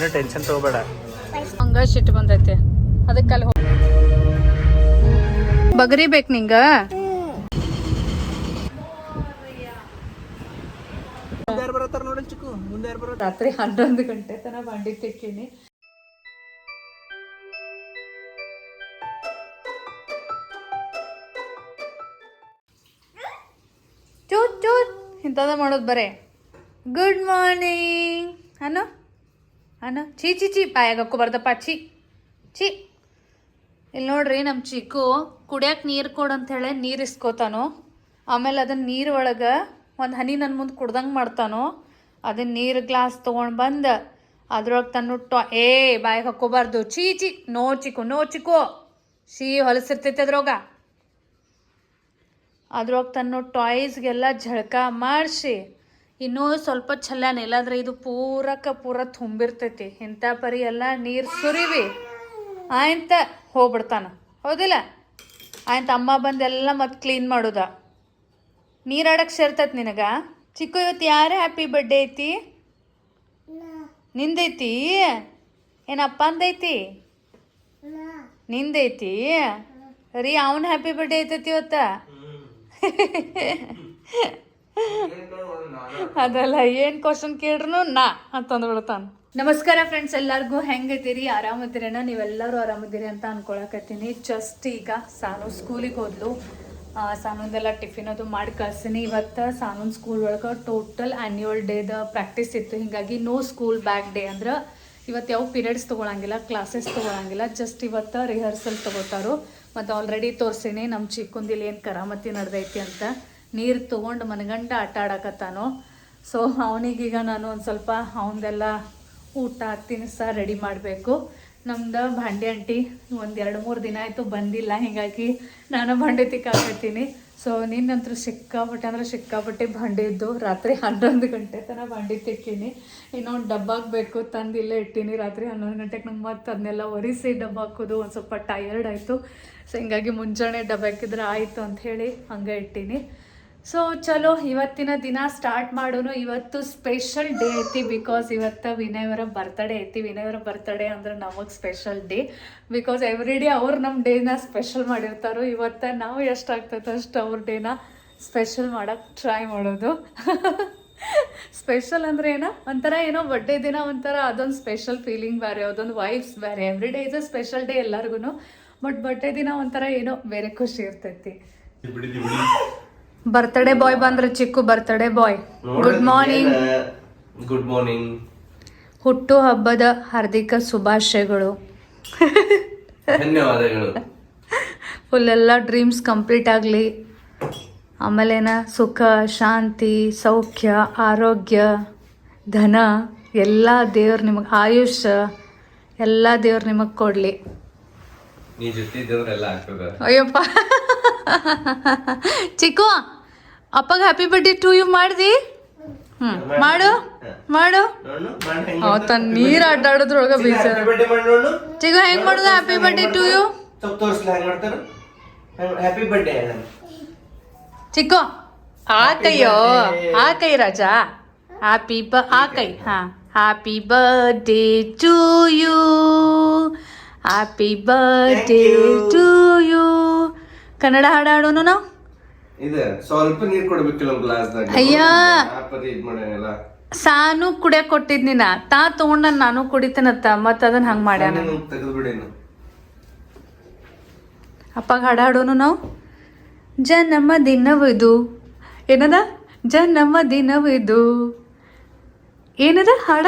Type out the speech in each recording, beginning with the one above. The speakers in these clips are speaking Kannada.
ಏನು ಟೆನ್ಷನ್ ತಗೋಬೇಡ. ಹಂಗ ಸಿಟ್ಟು ಬಂದೈತೆ ಅದಕ್ಕೆ ಅಲ್ಲಿ ಬಗರಿ ಬೇಕು ನಿಂಗ. ರಾತ್ರಿ 11 ಗಂಟೆ ತನ ಬಂಡಿ ತೆಕ್ಕೀನಿ. ಚೂತ್ ಚೂತ್ ಇಂಥದ ಮಾಡೋದು ಬರೇ. ಗುಡ್ ಮಾರ್ನಿಂಗ್ ಅನ್ನು ಅನ್ನು ಚೀ ಚಿ ಚಿ ಬಾಯಾಗ ಹಾಕೋಬಾರ್ದಪ್ಪ ಚಿ ಚಿ. ಇಲ್ಲಿ ನೋಡ್ರಿ ನಮ್ಮ ಚಿಕ್ಕು ಕುಡಿಯಕ್ಕೆ ನೀರು ಕೊಡು ಅಂಥೇಳಿ ನೀರು ಇಸ್ಕೋತಾನೋ, ಆಮೇಲೆ ಅದನ್ನ ನೀರು ಒಳಗೆ ಒಂದು ಹನಿ ನನ್ನ ಮುಂದೆ ಕುಡ್ದಂಗೆ ಮಾಡ್ತಾನೋ. ಅದನ್ನ ನೀರು ಗ್ಲಾಸ್ ತೊಗೊಂಡು ಬಂದು ಅದ್ರೊಳಗೆ ತನ್ನ ಬಾಯಿಗೆ ಹಾಕೋಬಾರ್ದು ಚೀ ಚಿ. ನೋ ಚಿಕ್ಕು ನೋ ಚಿಕ್ಕು, ಹೊಲಸಿರ್ತೈತೆ ಅದ್ರೊಳಗೆ ತನ್ನ ಟಾಯ್ಸ್ಗೆಲ್ಲ ಝಳಕ ಮಾಡಿಸಿ ಇನ್ನೂ ಸ್ವಲ್ಪ ಚಲ್ಲಾನ. ಇಲ್ಲಾಂದ್ರೆ ಇದು ಪೂರ ತುಂಬಿರ್ತೈತಿ. ಇಂಥ ಪರಿ ಎಲ್ಲ ನೀರು ಸುರಿವಿ ಆಯ್ತ ಹೋಗ್ಬಿಡ್ತಾನ. ಹೌದಿಲ್ಲ? ಆಯ್ತು ಅಮ್ಮ ಬಂದೆಲ್ಲ ಮತ್ತೆ ಕ್ಲೀನ್ ಮಾಡೋದ. ನೀರಾಡಕ್ಕೆ ಸೇರ್ತೈತಿ ನಿನಗ. ಚಿಕ್ಕು ಇವತ್ತು ಯಾರೇ ಹ್ಯಾಪಿ ಬರ್ಡೇ ಐತಿ? ನಿಂದೈತಿ? ಏನಪ್ಪ ಅಂದೈತಿ? ನಿಂದೈತಿ ರೀ. ಅವನ್ ಹ್ಯಾಪಿ ಬರ್ಡೇ ಐತೈತಿ ಇವತ್ತ. ಅದಲ್ಲ ಏನು ಕ್ವಶನ್ ಕೇಳ್ರು ನಾ ಅಂತಂದು ಬಿಡ್ತಾನ. ನಮಸ್ಕಾರ ಫ್ರೆಂಡ್ಸ್, ಎಲ್ಲರಿಗೂ ಹೆಂಗೈತೀರಿ? ಆರಾಮದಿರೇನ? ನೀವೆಲ್ಲರೂ ಆರಾಮದಿರಿ ಅಂತ ಅನ್ಕೊಳಕತ್ತೀನಿ. ಜಸ್ಟ್ ಈಗ ಸಾನು ಸ್ಕೂಲಿಗೆ ಹೋದ್ಲು. ಸಾನೊಂದೆಲ್ಲ ಟಿಫಿನ್ ಅದು ಮಾಡಿ ಕಳ್ಸೀನಿ. ಇವತ್ತು ಸಾನೂನ್ ಸ್ಕೂಲ್ ಒಳಗೆ ಟೋಟಲ್ ಆ್ಯನ್ಯುವಲ್ ಡೇದ ಪ್ರಾಕ್ಟೀಸ್ ಇತ್ತು. ಹೀಗಾಗಿ ನೋ ಸ್ಕೂಲ್ ಬ್ಯಾಕ್ ಡೇ. ಅಂದ್ರೆ ಇವತ್ತು ಯಾವ ಪೀರಿಯಡ್ಸ್ ತೊಗೊಳಂಗಿಲ್ಲ, ಕ್ಲಾಸಸ್ ತೊಗೊಳಂಗಿಲ್ಲ. ಜಸ್ಟ್ ಇವತ್ತು ರಿಹರ್ಸಲ್ ತೊಗೋತಾರೋ. ಮತ್ತು ಆಲ್ರೆಡಿ ತೋರಿಸೀನಿ ನಮ್ಮ ಚಿಕ್ಕುಂದಿಲ್ಲಿ ಏನು ಕರಾಮತಿ ನಡೆದೈತಿ ಅಂತ. ನೀರು ತೊಗೊಂಡು ಮನಗಂಡ ಆಟ ಆಡಕತ್ತಾನೋ. ಸೊ ಅವನಿಗೀಗ ನಾನು ಒಂದು ಸ್ವಲ್ಪ ಅವನದೆಲ್ಲ ಊಟ ತಿನಿಸ ರೆಡಿ ಮಾಡಬೇಕು. ನಮ್ದು ಭಾಂಡೆ ಆಂಟಿ ಒಂದು 2-3 ದಿನ ಆಯಿತು ಬಂದಿಲ್ಲ. ಹೀಗಾಗಿ ನಾನು ಭಾಂಡೆ ತಿಕ್ಕಾಕತ್ತೀನಿ. ಸೊ ನಿನ್ನಂತರೂ ಸಿಕ್ಕಾಪಟ್ಟೆ ಭಾಂಡೆ ಇದ್ದು ರಾತ್ರಿ 11 ಗಂಟೆ ತನಕ ಭಾಂಡೆ ತಿಕ್ಕೀನಿ. ಇನ್ನೊಂದು ಡಬ್ಬಾಕ್ ಬೇಕು ತಂದು ಇಲ್ಲೇ ಇಟ್ಟೀನಿ. ರಾತ್ರಿ 11 ಗಂಟೆಗೆ ನಂಗೆ ಮತ್ತೆ ಅದನ್ನೆಲ್ಲ ಒರೆಸಿ ಡಬ್ಬ ಹಾಕೋದು ಒಂದು ಸ್ವಲ್ಪ ಟಯರ್ಡ್ ಆಯಿತು. ಸೊ ಹಿಂಗಾಗಿ ಮುಂಜಾನೆ ಡಬ್ಬ ಹಾಕಿದ್ರೆ ಆಯಿತು ಅಂಥೇಳಿ ಹಂಗೆ ಇಟ್ಟೀನಿ. ಸೊ ಚಲೋ ಇವತ್ತಿನ ದಿನ ಸ್ಟಾರ್ಟ್ ಮಾಡೋನು. ಇವತ್ತು ಸ್ಪೆಷಲ್ ಡೇ ಐತಿ. ಬಿಕಾಸ್ ಇವತ್ತು ವಿನಯವರ ಬರ್ತಡೇ ಐತಿ. ವಿನಯವರ ಬರ್ತಡೇ ಅಂದ್ರೆ ನಮಗೆ special day. Because every day ಅವ್ರು ನಮ್ಮ ಡೇನ ಸ್ಪೆಷಲ್ ಮಾಡಿರ್ತಾರೋ. ಇವತ್ತು ನಾವು ಎಷ್ಟಾಗ್ತೈತೆ ಅಷ್ಟು ಅವ್ರ ಡೇನ ಸ್ಪೆಷಲ್ ಮಾಡೋಕ್ಕೆ ಟ್ರೈ ಮಾಡೋದು. ಸ್ಪೆಷಲ್ ಅಂದರೆ ಒಂಥರ ಬರ್ಡೇ ದಿನ ಒಂಥರ ಅದೊಂದು ಸ್ಪೆಷಲ್ ಫೀಲಿಂಗ್ ಬೇರೆ, ಅದೊಂದು ವೈಬ್ಸ್ ಬೇರೆ. Every day is a special day ಎಲ್ಲರಿಗೂ. ಬಟ್ ಬರ್ಡೇ ದಿನ ಒಂಥರ ಬೇರೆ ಖುಷಿ ಇರ್ತೈತಿ. ಬರ್ತ್ಡೇ ಬಾಯ್ ಬಂದ್ರೆ Chikku birthday boy. Good morning. Good morning. ಹುಟ್ಟು ಹಬ್ಬದ ಹಾರ್ದಿಕ ಶುಭಾಶಯಗಳು. ಧನ್ಯವಾದಗಳು. ಫುಲ್ ಎಲ್ಲ ಡ್ರೀಮ್ಸ್ ಕಂಪ್ಲೀಟ್ ಆಗಲಿ. ಆಮೇಲೇನ ಸುಖ ಶಾಂತಿ ಸೌಖ್ಯ ಆರೋಗ್ಯ ಧನ ಎಲ್ಲ ದೇವ್ರು ನಿಮಗೆ, ಆಯುಷ್ ಎಲ್ಲ ದೇವ್ರು ನಿಮಗೆ ಕೊಡಲಿ. ಅಯ್ಯಪ್ಪ ಚಿಕ್ಕು ಅಪ್ಪಗ ಹ್ಯಾಪಿ ಬರ್ಡೇ ಟು ಯು ಮಾಡ್ದಿ? ಮಾಡು ಮಾಡು. ಅವತ್ತ ನೀರು ಅಡ್ಡಾಡೋದ್ರೊಳಗ ಬೀಸ. ಚಿಕ್ಕು ಹೆಂಗ್ ಮಾಡುದ happy birthday to you? Chikku ಆ ಕೈಯೋ, ಆ ಕೈ ರಾಜ. ಆ ಕೈ. ಹಾ, happy birthday to you, happy birthday to you. Kannada ಹಾಡು ಹಾಡೋನು ನಾವು. ಸ್ವಲ್ಪ ನೀರು ಕೊಡ್ಬೇಕಿಲ್ಲ ಗ್ಲಾಸ್ದಾಗ. ಅಯ್ಯ ಸಾನು ಕುಡಿಯಕ್ ಕೊಟ್ಟಿದ್ನಿನ ತಾ ತಗೊಂಡ ನಾನು ಕುಡಿತೇನತ್ತ. ಮತ್ತ ಅದನ್ನ ಹಂಗ ಮಾಡ್ಯಾನ. ಅಪ್ಪಗ ಹಾಡು ಹಾಡೋನು ನಾವು. ಜನ್ಮ ದಿನವಿದು ಏನದ? ಜನ್ಮ ದಿನವಿದು ಏನದ ಹಾಡ?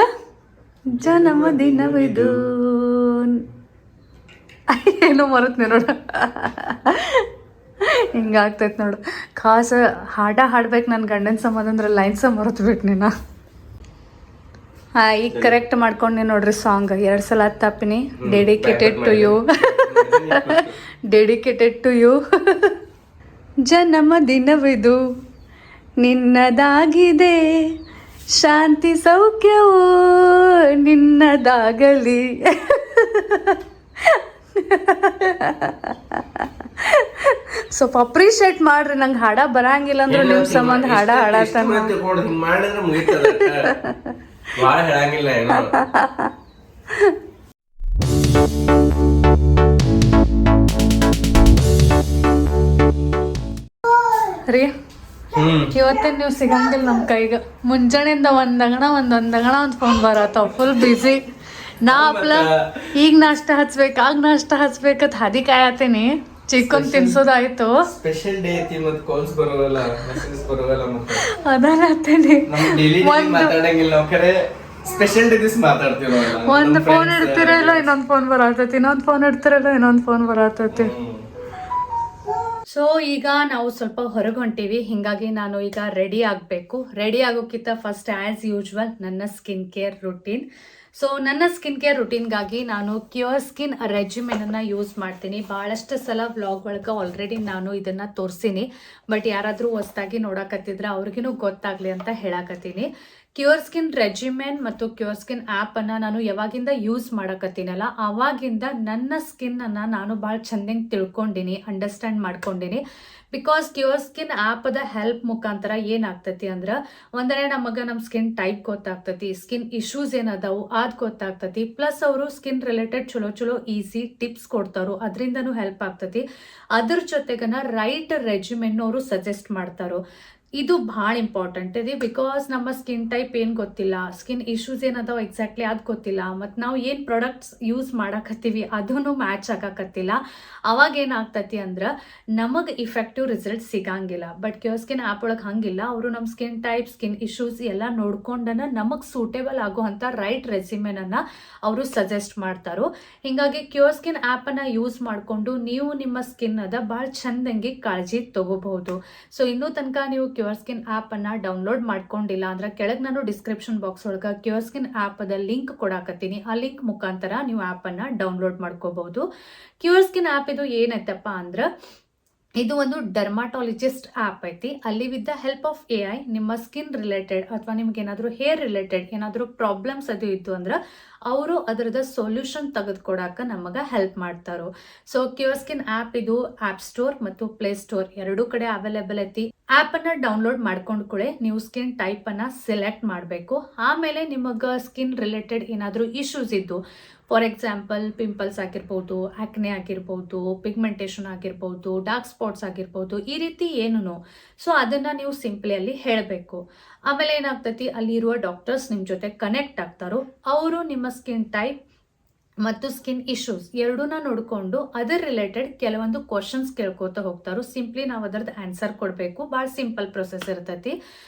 ಜನ್ಮ ದಿನವಿದು ಏನೋ ಮರತ್ನೆ ನೋಡ. ಹಿಂಗಾಗ್ತೈತೆ ನೋಡು. ಖಾಸ ಹಾಡ್ಬೇಕು ನನ್ನ ಗಂಡನ ಸಂಬಂಧ ಅಂದ್ರೆ ಲೈನ್ಸ ಮರತ್ಬೇಕು ನೀನು. ಹಾಂ ಈಗ ಕರೆಕ್ಟ್ ಮಾಡ್ಕೊಂಡೆ ನೋಡ್ರಿ ಸಾಂಗ್. 2 ಸಲ ತಪ್ಪಿನಿ. Dedicated to you, dedicated to you. ಜನ್ಮ ದಿನವಿದು ನಿನ್ನದಾಗಿದೆ, ಶಾಂತಿ ಸೌಖ್ಯವೋ ನಿನ್ನದಾಗಲಿ. ಸ್ವಲ್ಪ ಅಪ್ರಿಷಿಯೇಟ್ ಮಾಡ್ರಿ. ನಂಗೆ ಹಾಡ ಬರಂಗಿಲ್ಲ ಅಂದ್ರೆ ನಿಮ್ಮ ಸಂಬಂಧ ಹಾಡ ಹಾಡತಾನ. ರೀ ಇವತ್ತೇನು ನೀವು ಸಿಗಂಗಿಲ್ಲ ನಮ್ಮ ಕೈಗೆ. ಮುಂಜಾನೆಯಿಂದ ಒಂದ್ ಫೋನ್ ಬರತ್ತಾವ. ಫುಲ್ ಬಿಸಿ. ನಾ ಅಪ್ಲ ಈಗ ನಾಷ್ಟ ಹಚ್ಬೇಕು, ಆಗ ನಾಷ್ಟ ಹಚ್ಬೇಕತ್ ಹಾದಿ ಕಾಯತ್ತೀನಿ. ಚಿಕನ್ ತಿನ್ಸೋದಾಯ್ತು. ಸ್ಪೆಷಲ್ ಡೇ ಐತಿ ಮತ್ತೆ ಕಾಲ್ಸ್ ಬರೋಲ್ಲ, ಮೆಸೇಜಸ್ ಬರೋಲ್ಲ. ಮತ್ತೆ ಅದಾಗತ್ತೀನಿ ಮಾತಾಡಂಗಿಲ್ಲ ನಾವು, ಖರೆ ಸ್ಪೆಷಲ್ ಡೇ ದಿಸ್ ಮಾತಾಡ್ತೀವಿ ನಾವು. ಒಂದು ಫೋನ್ ಇಡ್ತಿರಲ್ಲ ಇನ್ನೊಂದು ಫೋನ್ ಬರತೈತಿ, ಇನ್ನೊಂದು ಫೋನ್ ಇಡ್ತಿರಲ್ಲ ಇನ್ನೊಂದು ಫೋನ್ ಬರತೈತಿ. ಸೊ ಈಗ ನಾವು ಸ್ವಲ್ಪ ಹೊರಗೆ ಹೊಂಟೀವಿ, ಹಿಂಗಾಗಿ ನಾನು ಈಗ ರೆಡಿ ಆಗಬೇಕು. ರೆಡಿ ಆಗೋಕ್ಕಿಂತ ಫಸ್ಟ್ ಆ್ಯಸ್ ಯೂಶ್ವಲ್ ನನ್ನ ಸ್ಕಿನ್ ಕೇರ್ ರುಟೀನ್. ಸೊ ನನ್ನ ಸ್ಕಿನ್ ಕೇರ್ ರುಟೀನ್ಗಾಗಿ ನಾನು ಕ್ಯೂರ್ ಸ್ಕಿನ್ ರೆಜಿಮೆನನ್ನು ಯೂಸ್ ಮಾಡ್ತೀನಿ. ಭಾಳಷ್ಟು ಸಲ ವ್ಲಾಗ್ ಒಳಗೆ ಆಲ್ರೆಡಿ ನಾನು ಇದನ್ನು ತೋರಿಸ್ತೀನಿ. ಬಟ್ ಯಾರಾದರೂ ಹೊಸ್ದಾಗಿ ನೋಡಕತ್ತಿದ್ರೆ ಅವ್ರಿಗೂ ಗೊತ್ತಾಗಲಿ ಅಂತ ಹೇಳಕತ್ತೀನಿ. ಕ್ಯೂರ್ ಸ್ಕಿನ್ ರೆಜಿಮೆನ್ ಮತ್ತು ಕ್ಯೂರ್ ಸ್ಕಿನ್ ಆ್ಯಪನ್ನು ನಾನು ಯಾವಾಗಿಂದ ಯೂಸ್ ಮಾಡಕತ್ತೀನಲ್ಲ ಆವಾಗಿಂದ ನನ್ನ ಸ್ಕಿನ್ನನ್ನು ನಾನು ಭಾಳ ಚೆಂದಂಗೆ ತಿಳ್ಕೊಂಡಿನಿ, ಅಂಡರ್ಸ್ಟ್ಯಾಂಡ್ ಮಾಡ್ಕೊಂಡಿನಿ. ಬಿಕಾಸ್ ಕ್ಯೂರ್ ಸ್ಕಿನ್ ಆ್ಯಪದ ಹೆಲ್ಪ್ ಮುಖಾಂತರ ಏನಾಗ್ತತಿ ಅಂದ್ರೆ, ಒಂದರೆ ನಮಗೆ ನಮ್ಮ ಸ್ಕಿನ್ ಟೈಪ್ ಗೊತ್ತಾಗ್ತತಿ, ಸ್ಕಿನ್ ಇಶ್ಯೂಸ್ ಏನದಾವು ಅದು ಗೊತ್ತಾಗ್ತತಿ. ಪ್ಲಸ್ ಅವರು ಸ್ಕಿನ್ ರಿಲೇಟೆಡ್ ಚಲೋ ಈಸಿ ಟಿಪ್ಸ್ ಕೊಡ್ತಾರೋ, ಅದರಿಂದನೂ ಹೆಲ್ಪ್ ಆಗ್ತತಿ. ಅದ್ರ ಜೊತೆಗನ ರೈಟ್ ರೆಜಿಮೆನ್ ಅವರು ಸಜೆಸ್ಟ್ ಮಾಡ್ತಾರೋ. ಇದು ಭಾಳ ಇಂಪಾರ್ಟೆಂಟ್ ಇದೆ. ಬಿಕಾಸ್ ನಮ್ಮ ಸ್ಕಿನ್ ಟೈಪ್ ಏನು ಗೊತ್ತಿಲ್ಲ, ಸ್ಕಿನ್ ಇಶ್ಯೂಸ್ ಏನದಾವ ಎಕ್ಸಾಕ್ಟ್ಲಿ ಅದು ಗೊತ್ತಿಲ್ಲ, ಮತ್ತು ನಾವು ಏನು ಪ್ರಾಡಕ್ಟ್ಸ್ ಯೂಸ್ ಮಾಡಕತ್ತೀವಿ ಅದೂ ಮ್ಯಾಚ್ ಆಗಕತ್ತಿಲ್ಲ. ಅವಾಗ ಏನಾಗ್ತತಿ ಅಂದ್ರೆ ನಮಗೆ ಇಫೆಕ್ಟಿವ್ ರಿಸಲ್ಟ್ ಸಿಗಂಗಿಲ್ಲ. ಬಟ್ ಕ್ಯೂರ್ ಸ್ಕಿನ್ ಆ್ಯಪ್ ಒಳಗೆ ಹಂಗಿಲ್ಲ. ಅವರು ನಮ್ಮ ಸ್ಕಿನ್ ಟೈಪ್, ಸ್ಕಿನ್ ಇಶ್ಯೂಸ್ ಎಲ್ಲ ನೋಡ್ಕೊಂಡನ ನಮಗೆ ಸೂಟೇಬಲ್ ಆಗುವಂಥ ರೈಟ್ ರೆಸಿಮೆನನ್ನು ಅವರು ಸಜೆಸ್ಟ್ ಮಾಡ್ತಾರೋ. ಹೀಗಾಗಿ ಕ್ಯೂರ್ ಸ್ಕಿನ್ ಆ್ಯಪನ್ನು ಯೂಸ್ ಮಾಡಿಕೊಂಡು ನೀವು ನಿಮ್ಮ ಸ್ಕಿನ್ ಅದ ಭಾಳ ಚಂದಂಗೆ ಕಾಳಜಿ ತಗೋಬಹುದು. ಸೊ ಇನ್ನೂ ತನಕ ನೀವು ಕ್ಯೂರ್ ಸ್ಕಿನ್ ಆ್ಯಪನ್ನು ಡೌನ್ಲೋಡ್ ಮಾಡ್ಕೊಂಡಿಲ್ಲ ಅಂದ್ರೆ ಕೆಳಗೆ ನಾನು ಡಿಸ್ಕ್ರಿಪ್ಷನ್ ಬಾಕ್ಸ್ ಒಳಗೆ ಕ್ಯೂರ್ ಸ್ಕಿನ್ ಆ್ಯಪದ ಲಿಂಕ್ ಕೊಡಾಕತ್ತೀನಿ. ಆ ಲಿಂಕ್ ಮುಖಾಂತರ ನೀವು ಆ್ಯಪನ್ನು ಡೌನ್ಲೋಡ್ ಮಾಡ್ಕೋಬಹುದು. ಕ್ಯೂರ್ ಸ್ಕಿನ್ ಆ್ಯಪ್ ಇದು ಏನೈತಪ್ಪ ಅಂದ್ರೆ, ಇದು ಒಂದು ಡರ್ಮಾಟಾಲಜಿಸ್ಟ್ ಆ್ಯಪ್ ಐತಿ. ಅಲ್ಲಿ with the help of AI ನಿಮ್ಮ ಸ್ಕಿನ್ ರಿಲೇಟೆಡ್ ಅಥವಾ ನಿಮ್ಗೆ ಏನಾದರೂ ಹೇರ್ ರಿಲೇಟೆಡ್ ಏನಾದರೂ ಪ್ರಾಬ್ಲಮ್ಸ್ ಅದು ಇತ್ತು ಅಂದ್ರೆ ಅವರು ಅದರದ ಸೊಲ್ಯೂಷನ್ ತೆಗೆದುಕೊಡಾಕ ನಮಗೆ ಹೆಲ್ಪ್ ಮಾಡ್ತಾರೋ. ಸೊ ಕ್ಯೂರ್ ಸ್ಕಿನ್ ಆ್ಯಪ್ ಇದು ಆ್ಯಪ್ ಸ್ಟೋರ್ ಮತ್ತು ಪ್ಲೇ ಸ್ಟೋರ್ ಎರಡೂ ಕಡೆ ಅವೈಲೇಬಲ್ ಐತಿ. ಆ್ಯಪನ್ನು ಡೌನ್ಲೋಡ್ ಮಾಡ್ಕೊಂಡು ಕೂಡ ನೀವು ಸ್ಕಿನ್ ಟೈಪನ್ನು ಸೆಲೆಕ್ಟ್ ಮಾಡಬೇಕು. ಆಮೇಲೆ ನಿಮಗೆ ಸ್ಕಿನ್ ರಿಲೇಟೆಡ್ ಏನಾದರೂ ಇಶ್ಯೂಸ್ ಇದ್ದು, ಫಾರ್ ಎಕ್ಸಾಂಪಲ್ ಪಿಂಪಲ್ಸ್ ಆಗಿರ್ಬೋದು, ಆಕ್ನೆ ಆಗಿರ್ಬೋದು, ಪಿಗ್ಮೆಂಟೇಷನ್ ಆಗಿರ್ಬೋದು, ಡಾರ್ಕ್ ಸ್ಪಾಟ್ಸ್ ಆಗಿರ್ಬೋದು, ಈ ರೀತಿ ಏನೂ ಸೊ ಅದನ್ನು ನೀವು ಸಿಂಪ್ಲಿ ಅಲ್ಲಿ ಹೇಳಬೇಕು. ಆಮೇಲೆ ಏನಾಗ್ತತಿ, ಅಲ್ಲಿರುವ ಡಾಕ್ಟರ್ಸ್ ನಿಮ್ಮ ಜೊತೆ ಕನೆಕ್ಟ್ ಆಗ್ತಾರೋ. ಅವರು ನಿಮ್ಮ ಸ್ಕಿನ್ ಟೈಪ್ ಮತ್ತು ಸ್ಕಿನ್ ಇಶ್ಯೂಸ್ ಎರಡೂನ ನೋಡಿಕೊಂಡು ಅದರ ರಿಲೇಟೆಡ್ ಕೆಲವೊಂದು ಕ್ವಶನ್ಸ್ ಕೇಳ್ಕೊತಾ ಹೋಗ್ತಾರೋ. ಸಿಂಪ್ಲಿ ನಾವು ಅದರದ್ದು ಆನ್ಸರ್ ಕೊಡಬೇಕು. ಭಾಳ ಸಿಂಪಲ್ ಪ್ರೊಸೆಸ್ ಇರ್ತೈತಿ.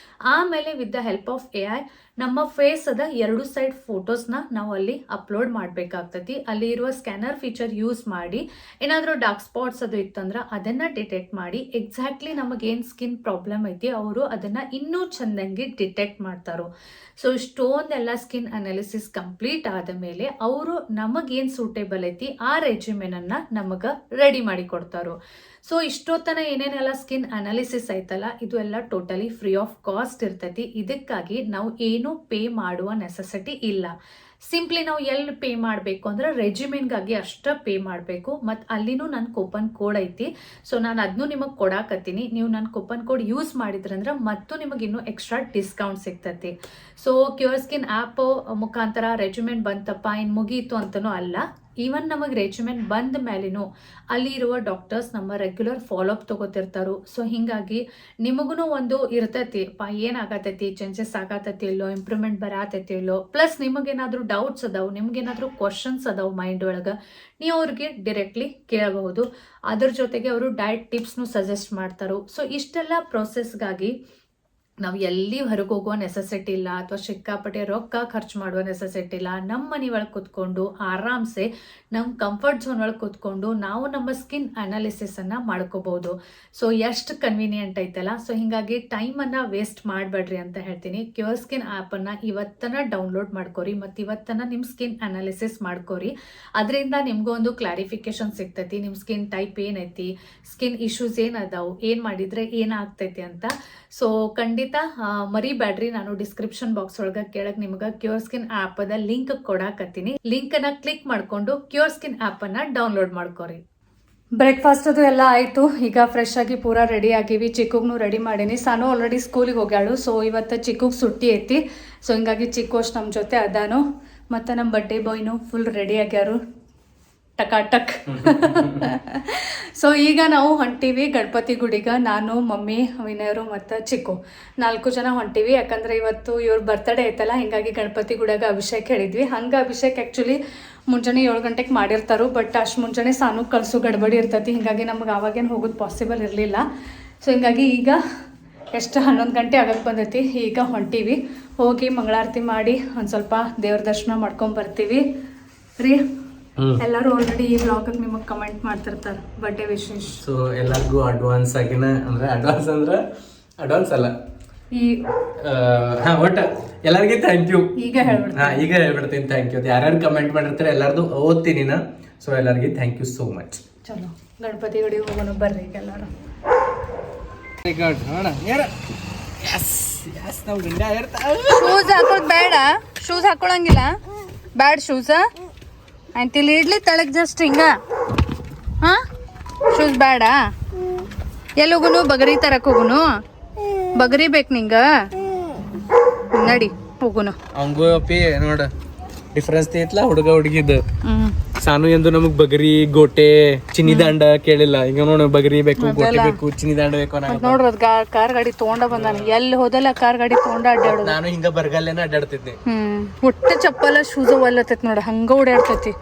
ಆಮೇಲೆ with the help of AI ನಮ್ಮ ಫೇಸ್ ಅದ 2 ಸೈಡ್ ಫೋಟೋಸ್ನ ನಾವು ಅಲ್ಲಿ ಅಪ್ಲೋಡ್ ಮಾಡಬೇಕಾಗ್ತತಿ. ಅಲ್ಲಿ ಇರುವ ಸ್ಕ್ಯಾನರ್ ಫೀಚರ್ ಯೂಸ್ ಮಾಡಿ ಏನಾದರೂ ಡಾರ್ಕ್ ಸ್ಪಾಟ್ಸ್ ಅದು ಇತ್ತಂದ್ರೆ ಅದನ್ನು ಡಿಟೆಕ್ಟ್ ಮಾಡಿ ಎಕ್ಸಾಕ್ಟ್ಲಿ ನಮಗೇನು ಸ್ಕಿನ್ ಪ್ರಾಬ್ಲಮ್ ಐತಿ ಅವರು ಅದನ್ನು ಇನ್ನೂ ಚೆಂದಂಗೆ ಡಿಟೆಕ್ಟ್ ಮಾಡ್ತಾರೋ. ಸೊ ಇಷ್ಟೊಂದೆಲ್ಲ ಸ್ಕಿನ್ ಅನಾಲಿಸಿಸ್ ಕಂಪ್ಲೀಟ್ ಆದ ಮೇಲೆ ಅವರು ನಮಗೇನು ಸೂಟೇಬಲ್ ಐತಿ ಆ ರೆಜಿಮೆನನ್ನು ನಮಗೆ ರೆಡಿ ಮಾಡಿ ಕೊಡ್ತಾರೋ. ಸೊ ಇಷ್ಟೊತ್ತನ ಏನೇನೆಲ್ಲ ಸ್ಕಿನ್ ಅನಾಲಿಸಿಸ್ ಐತಲ್ಲ ಇದು ಎಲ್ಲ ಟೋಟಲಿ ಫ್ರೀ ಆಫ್ ಕಾಸ್ಟ್ ಇರ್ತೈತಿ. ಇದಕ್ಕಾಗಿ ನಾವು ಏನು ಪೇ ಮಾಡುವ ನೆಸೆಸಿಟಿ ಇಲ್ಲ. ಸಿಂಪ್ಲಿ ನಾವು ಎಲ್ಲಿ ಪೇ ಮಾಡಬೇಕು ಅಂದ್ರೆ ರೆಜಿಮೆನ್ಗಾಗಿ ಅಷ್ಟೇ ಪೇ ಮಾಡಬೇಕು. ಮತ್ತು ಅಲ್ಲಿನೂ ನನ್ನ ಕೂಪನ್ ಕೋಡ್ ಐತಿ. ಸೊ ನಾನು ಅದನ್ನೂ ನಿಮಗೆ ಕೊಡಾಕತ್ತೀನಿ. ನೀವು ನನ್ನ ಕೂಪನ್ ಕೋಡ್ ಯೂಸ್ ಮಾಡಿದ್ರಂದ್ರೆ ಮತ್ತು ನಿಮಗೆ ಇನ್ನೂ ಎಕ್ಸ್ಟ್ರಾ ಡಿಸ್ಕೌಂಟ್ ಸಿಗ್ತೈತಿ. ಸೊ ಕ್ಯೂರ್ ಸ್ಕಿನ್ ಆ್ಯಪ್ ಮುಖಾಂತರ ರೆಜಿಮೆನ್ ಬಂತಪ್ಪ ಇನ್ನು ಮುಗೀತು ಅಂತನೂ ಅಲ್ಲ. ಈವನ್ ನಮಗೆ ರೆಜಿಮೆನ್ ಬಂದ ಮೇಲಿನೂ ಅಲ್ಲಿ ಇರುವ ಡಾಕ್ಟರ್ಸ್ ನಮ್ಮ ರೆಗ್ಯುಲರ್ ಫಾಲೋಅಪ್ ತೊಗೋತಿರ್ತಾರೋ. ಸೊ ಹೀಗಾಗಿ ನಿಮಗೂ ಒಂದು ಇರ್ತೈತಿ ಏನಾಗತೈತಿ, ಚೇಂಜಸ್ ಆಗತೈತಿ ಇಲ್ಲೋ, ಇಂಪ್ರೂವ್ಮೆಂಟ್ ಬರತೈತಿ ಇಲ್ಲೋ. ಪ್ಲಸ್ ನಿಮಗೇನಾದರೂ ಡೌಟ್ಸ್ ಅದಾವು, ನಿಮ್ಗೇನಾದರೂ ಕ್ವಶನ್ಸ್ ಅದಾವು ಮೈಂಡ್ ಒಳಗೆ, ನೀವು ಅವ್ರಿಗೆ ಡೈರೆಕ್ಟ್ಲಿ ಕೇಳಬಹುದು. ಅದ್ರ ಜೊತೆಗೆ ಅವರು ಡಯಟ್ ಟಿಪ್ಸ್ನು ಸಜೆಸ್ಟ್ ಮಾಡ್ತಾರೋ. ಸೊ ಇಷ್ಟೆಲ್ಲ ಪ್ರೊಸೆಸ್ಗಾಗಿ ನಾವು ಎಲ್ಲಿ ಹೊರಗೆ ಹೋಗುವ ನೆಸೆಸಿಟಿ ಇಲ್ಲ ಅಥವಾ ಸಿಕ್ಕಾಪಟ್ಟೆ ರೊಕ್ಕ ಖರ್ಚು ಮಾಡುವ ನೆಸೆಸಿಟಿ ಇಲ್ಲ. ನಮ್ಮ ಮನೆ ಒಳಗೆ ಕೂತ್ಕೊಂಡು ಆರಾಮ್ಸೆ ನಮ್ಮ ಕಂಫರ್ಟ್ ಝೋನ್ ಒಳಗೆ ಕೂತ್ಕೊಂಡು ನಾವು ನಮ್ಮ ಸ್ಕಿನ್ ಅನಾಲಿಸಿಸನ್ನು ಮಾಡ್ಕೋಬೋದು. ಸೊ ಎಷ್ಟು ಕನ್ವೀನಿಯೆಂಟ್ ಐತಲ್ಲ. ಸೊ ಹೀಗಾಗಿ ಟೈಮನ್ನು ವೇಸ್ಟ್ ಮಾಡಬೇಡ್ರಿ ಅಂತ ಹೇಳ್ತೀನಿ. ಕ್ಯೂರ್ ಸ್ಕಿನ್ ಆ್ಯಪನ್ನು ಇವತ್ತನ ಡೌನ್ಲೋಡ್ ಮಾಡ್ಕೋರಿ ಮತ್ತು ಇವತ್ತನ ನಿಮ್ಮ ಸ್ಕಿನ್ ಅನಾಲಿಸಿಸ್ ಮಾಡ್ಕೋರಿ. ಅದರಿಂದ ನಿಮಗೂ ಒಂದು ಕ್ಲಾರಿಫಿಕೇಶನ್ ಸಿಗ್ತೈತಿ. ನಿಮ್ಮ ಸ್ಕಿನ್ ಟೈಪ್ ಏನೈತಿ, ಸ್ಕಿನ್ ಇಶ್ಯೂಸ್ ಏನದಾವು, ಏನು ಮಾಡಿದರೆ ಏನಾಗ್ತೈತಿ ಅಂತ. ಸೊ ಖಂಡಿತ ಮರಿಬ್ಯಾಡ್ರಿ, ನಾನು ಡಿಸ್ಕ್ರಿಪ್ಷನ್ ಬಾಕ್ಸ್ ಒಳಗೆ ಕೆಳಗೆ ನಿಮ್ಗೆ ಕ್ಯೂರ್ ಸ್ಕಿನ್ ಆ್ಯಪದ ಲಿಂಕ್ ಕೊಡಾಕತ್ತೀನಿ. ಲಿಂಕನ್ನು ಕ್ಲಿಕ್ ಮಾಡಿಕೊಂಡು ಕ್ಯೂರ್ ಸ್ಕಿನ್ ಆ್ಯಪನ್ನು ಡೌನ್ಲೋಡ್ ಮಾಡ್ಕೋರಿ. ಬ್ರೇಕ್ಫಾಸ್ಟ್ ಅದು ಎಲ್ಲ ಆಯಿತು. ಈಗ ಫ್ರೆಶ್ ಆಗಿ ಪೂರಾ ರೆಡಿ ಆಗಿವಿ. ಚಿಕ್ಕಗೂ ರೆಡಿ ಮಾಡೀನಿ. ಸಾನು ಆಲ್ರೆಡಿ ಸ್ಕೂಲಿಗೆ ಹೋಗ್ಯಾಳು. ಸೊ ಇವತ್ತು ಚಿಕ್ಕಗೆ ಸುಟ್ಟಿ ಐತಿ. ಸೊ ಹಿಂಗಾಗಿ ಚಿಕ್ಕೋಷ್ಟು ನಮ್ಮ ಜೊತೆ ಅದಾನು. ಮತ್ತು ನಮ್ಮ ಬರ್ಡೇ ಬಾಯ್ನು ಫುಲ್ ರೆಡಿ ಆಗ್ಯಾರು ಟಕಾಟಕ್. ಸೊ ಈಗ ನಾವು ಹೊಂಟೀವಿ ಗಣಪತಿ ಗುಡಿಗೆ. ನಾನು, ಮಮ್ಮಿ, ವಿನಯರು ಮತ್ತು ಚಿಕ್ಕು 4 ಜನ ಹೊಂಟೀವಿ. ಯಾಕಂದರೆ ಇವತ್ತು ಇವ್ರ ಬರ್ತಡೇ ಐತಲ್ಲ, ಹೀಗಾಗಿ ಗಣಪತಿ ಗುಡಿಯಾಗ ಅಭಿಷೇಕ ಹೇಳಿದ್ವಿ. ಹಂಗೆ ಅಭಿಷೇಕ ಆ್ಯಕ್ಚುಲಿ ಮುಂಜಾನೆ 7 ಗಂಟೆಗೆ ಮಾಡಿರ್ತಾರೋ, ಬಟ್ ಅಷ್ಟು ಮುಂಜಾನೆ ಸಾನು ಕಳಿಸೋ ಗಡ್ಬಡಿ ಇರ್ತೈತಿ. ಹೀಗಾಗಿ ನಮ್ಗೆ ಆವಾಗೇನು ಹೋಗೋದು ಪಾಸಿಬಲ್ ಇರಲಿಲ್ಲ. ಸೊ ಹೀಗಾಗಿ ಈಗ ಎಷ್ಟು 11 ಗಂಟೆ ಆಗಕ್ಕೆ ಬಂದೈತಿ. ಈಗ ಹೊಂಟೀವಿ, ಹೋಗಿ ಮಂಗಳಾರತಿ ಮಾಡಿ ಒಂದು ಸ್ವಲ್ಪ ದೇವ್ರ ದರ್ಶನ ಮಾಡ್ಕೊಂಬರ್ತೀವಿ ರೀ. ಎಲ್ಲರೂ ಆಲ್ರೆಡಿ ಈ ವ್ಲಾಗಿಗೆ ನಿಮಗೆ ಕಮೆಂಟ್ ಮಾಡ್ತಿರ್ತಾರೆ ಬರ್ಡೇ ವಿಶೇಷ. ಸೊ ಎಲ್ಲರಿಗೂ ಅಡ್ವಾನ್ಸ್ ಆಗಿನ ಅಡ್ವಾನ್ಸ್ ಅಲ್ಲ ಈ ಒಟ್ಟು ಎಲ್ಲರಿಗೂ ಥ್ಯಾಂಕ್ ಯು. ಈಗ ಹೇಳ್ಬಿಡ್ತೀನಿ ಥ್ಯಾಂಕ್ ಯು. ಯಾರ್ಯಾರು ಕಮೆಂಟ್ ಮಾಡಿರ್ತಾರೆ ಎಲ್ಲರದು ಓದ್ತೀನಿ ನಾ. ಸೊ ಎಲ್ಲರಿಗೂ ಥ್ಯಾಂಕ್ ಯು ಸೋ ಮಚ್. ಚಲೋ ಗಣಪತಿ ಗುಡಿಗೆ ಹೋಗೋಣ ಬರ್ರಿ ಈಗ ಎಲ್ಲರೂ. ಶೂಸ್ ಹಾಕೋದ್ ಬೇಡ, ಶೂಸ್ ಹಾಕೊಳಂಗಿಲ್ಲ, ಬ್ಯಾಡ್ ಶೂಸ್ ಅಂತಿಲ್ಲಿ ಇಡ್ಲಿ ತಳಗ್ ಜಸ್ಟ್ ಹಿಂಗ. ಹಾ ಶೂಸ್ ಬೇಡ. ಎಲ್ಲಿ ಹೋಗುನು? ಬಗರಿ ತರಕ್ ಹೋಗುನು? ಬಗರಿ ಬೇಕು ನಿಂಗ? ನಡಿ ಹೋಗುನು. ಹಂಗೂ ಅಪ್ಪಿ ನೋಡ ಡಿಫ್ರೆನ್ಸ್ ಐತ್ಲಾ ಹುಡುಗ ಹುಡುಗಿದ್. ಸಾನು ಎಂದು ನಮಗ್ ಬಗರಿ ಗೋಟೆ ಚಿನ್ನಿ ದಾಂಡ ಕೇಳಿಲ್ಲ. ಈಗ ನೋಡ ಬಗರಿ ಬೇಕು, ಗೋಟೆ ಬೇಕು, ಚಿನ್ನಿ ದಾಂಡ ಬೇಕು. ನೋಡ್ರ ಕಾರ್ ಗಾಡಿ ತಗೊಂಡ ಬಂದಾನ. ಎಲ್ಲಿ ಹೋದಲ್ಲ ಕಾರ್ ಗಾಡಿ ತಗೊಂಡ ಅಡ್ಡಾಡೋದು. ನಾನು ಹಿಂಗ ಬರಗಾಲೇನ ಅಡ್ಡಾಡ್ತಿದ್ದೆ. ಹುಟ್ಟ ಚಪ್ಪಲ ಶೂಸ್ ಒಲ್ಲತೈತಿ ನೋಡ, ಹಂಗ ಓಡಾಡ್ತೈತಿ.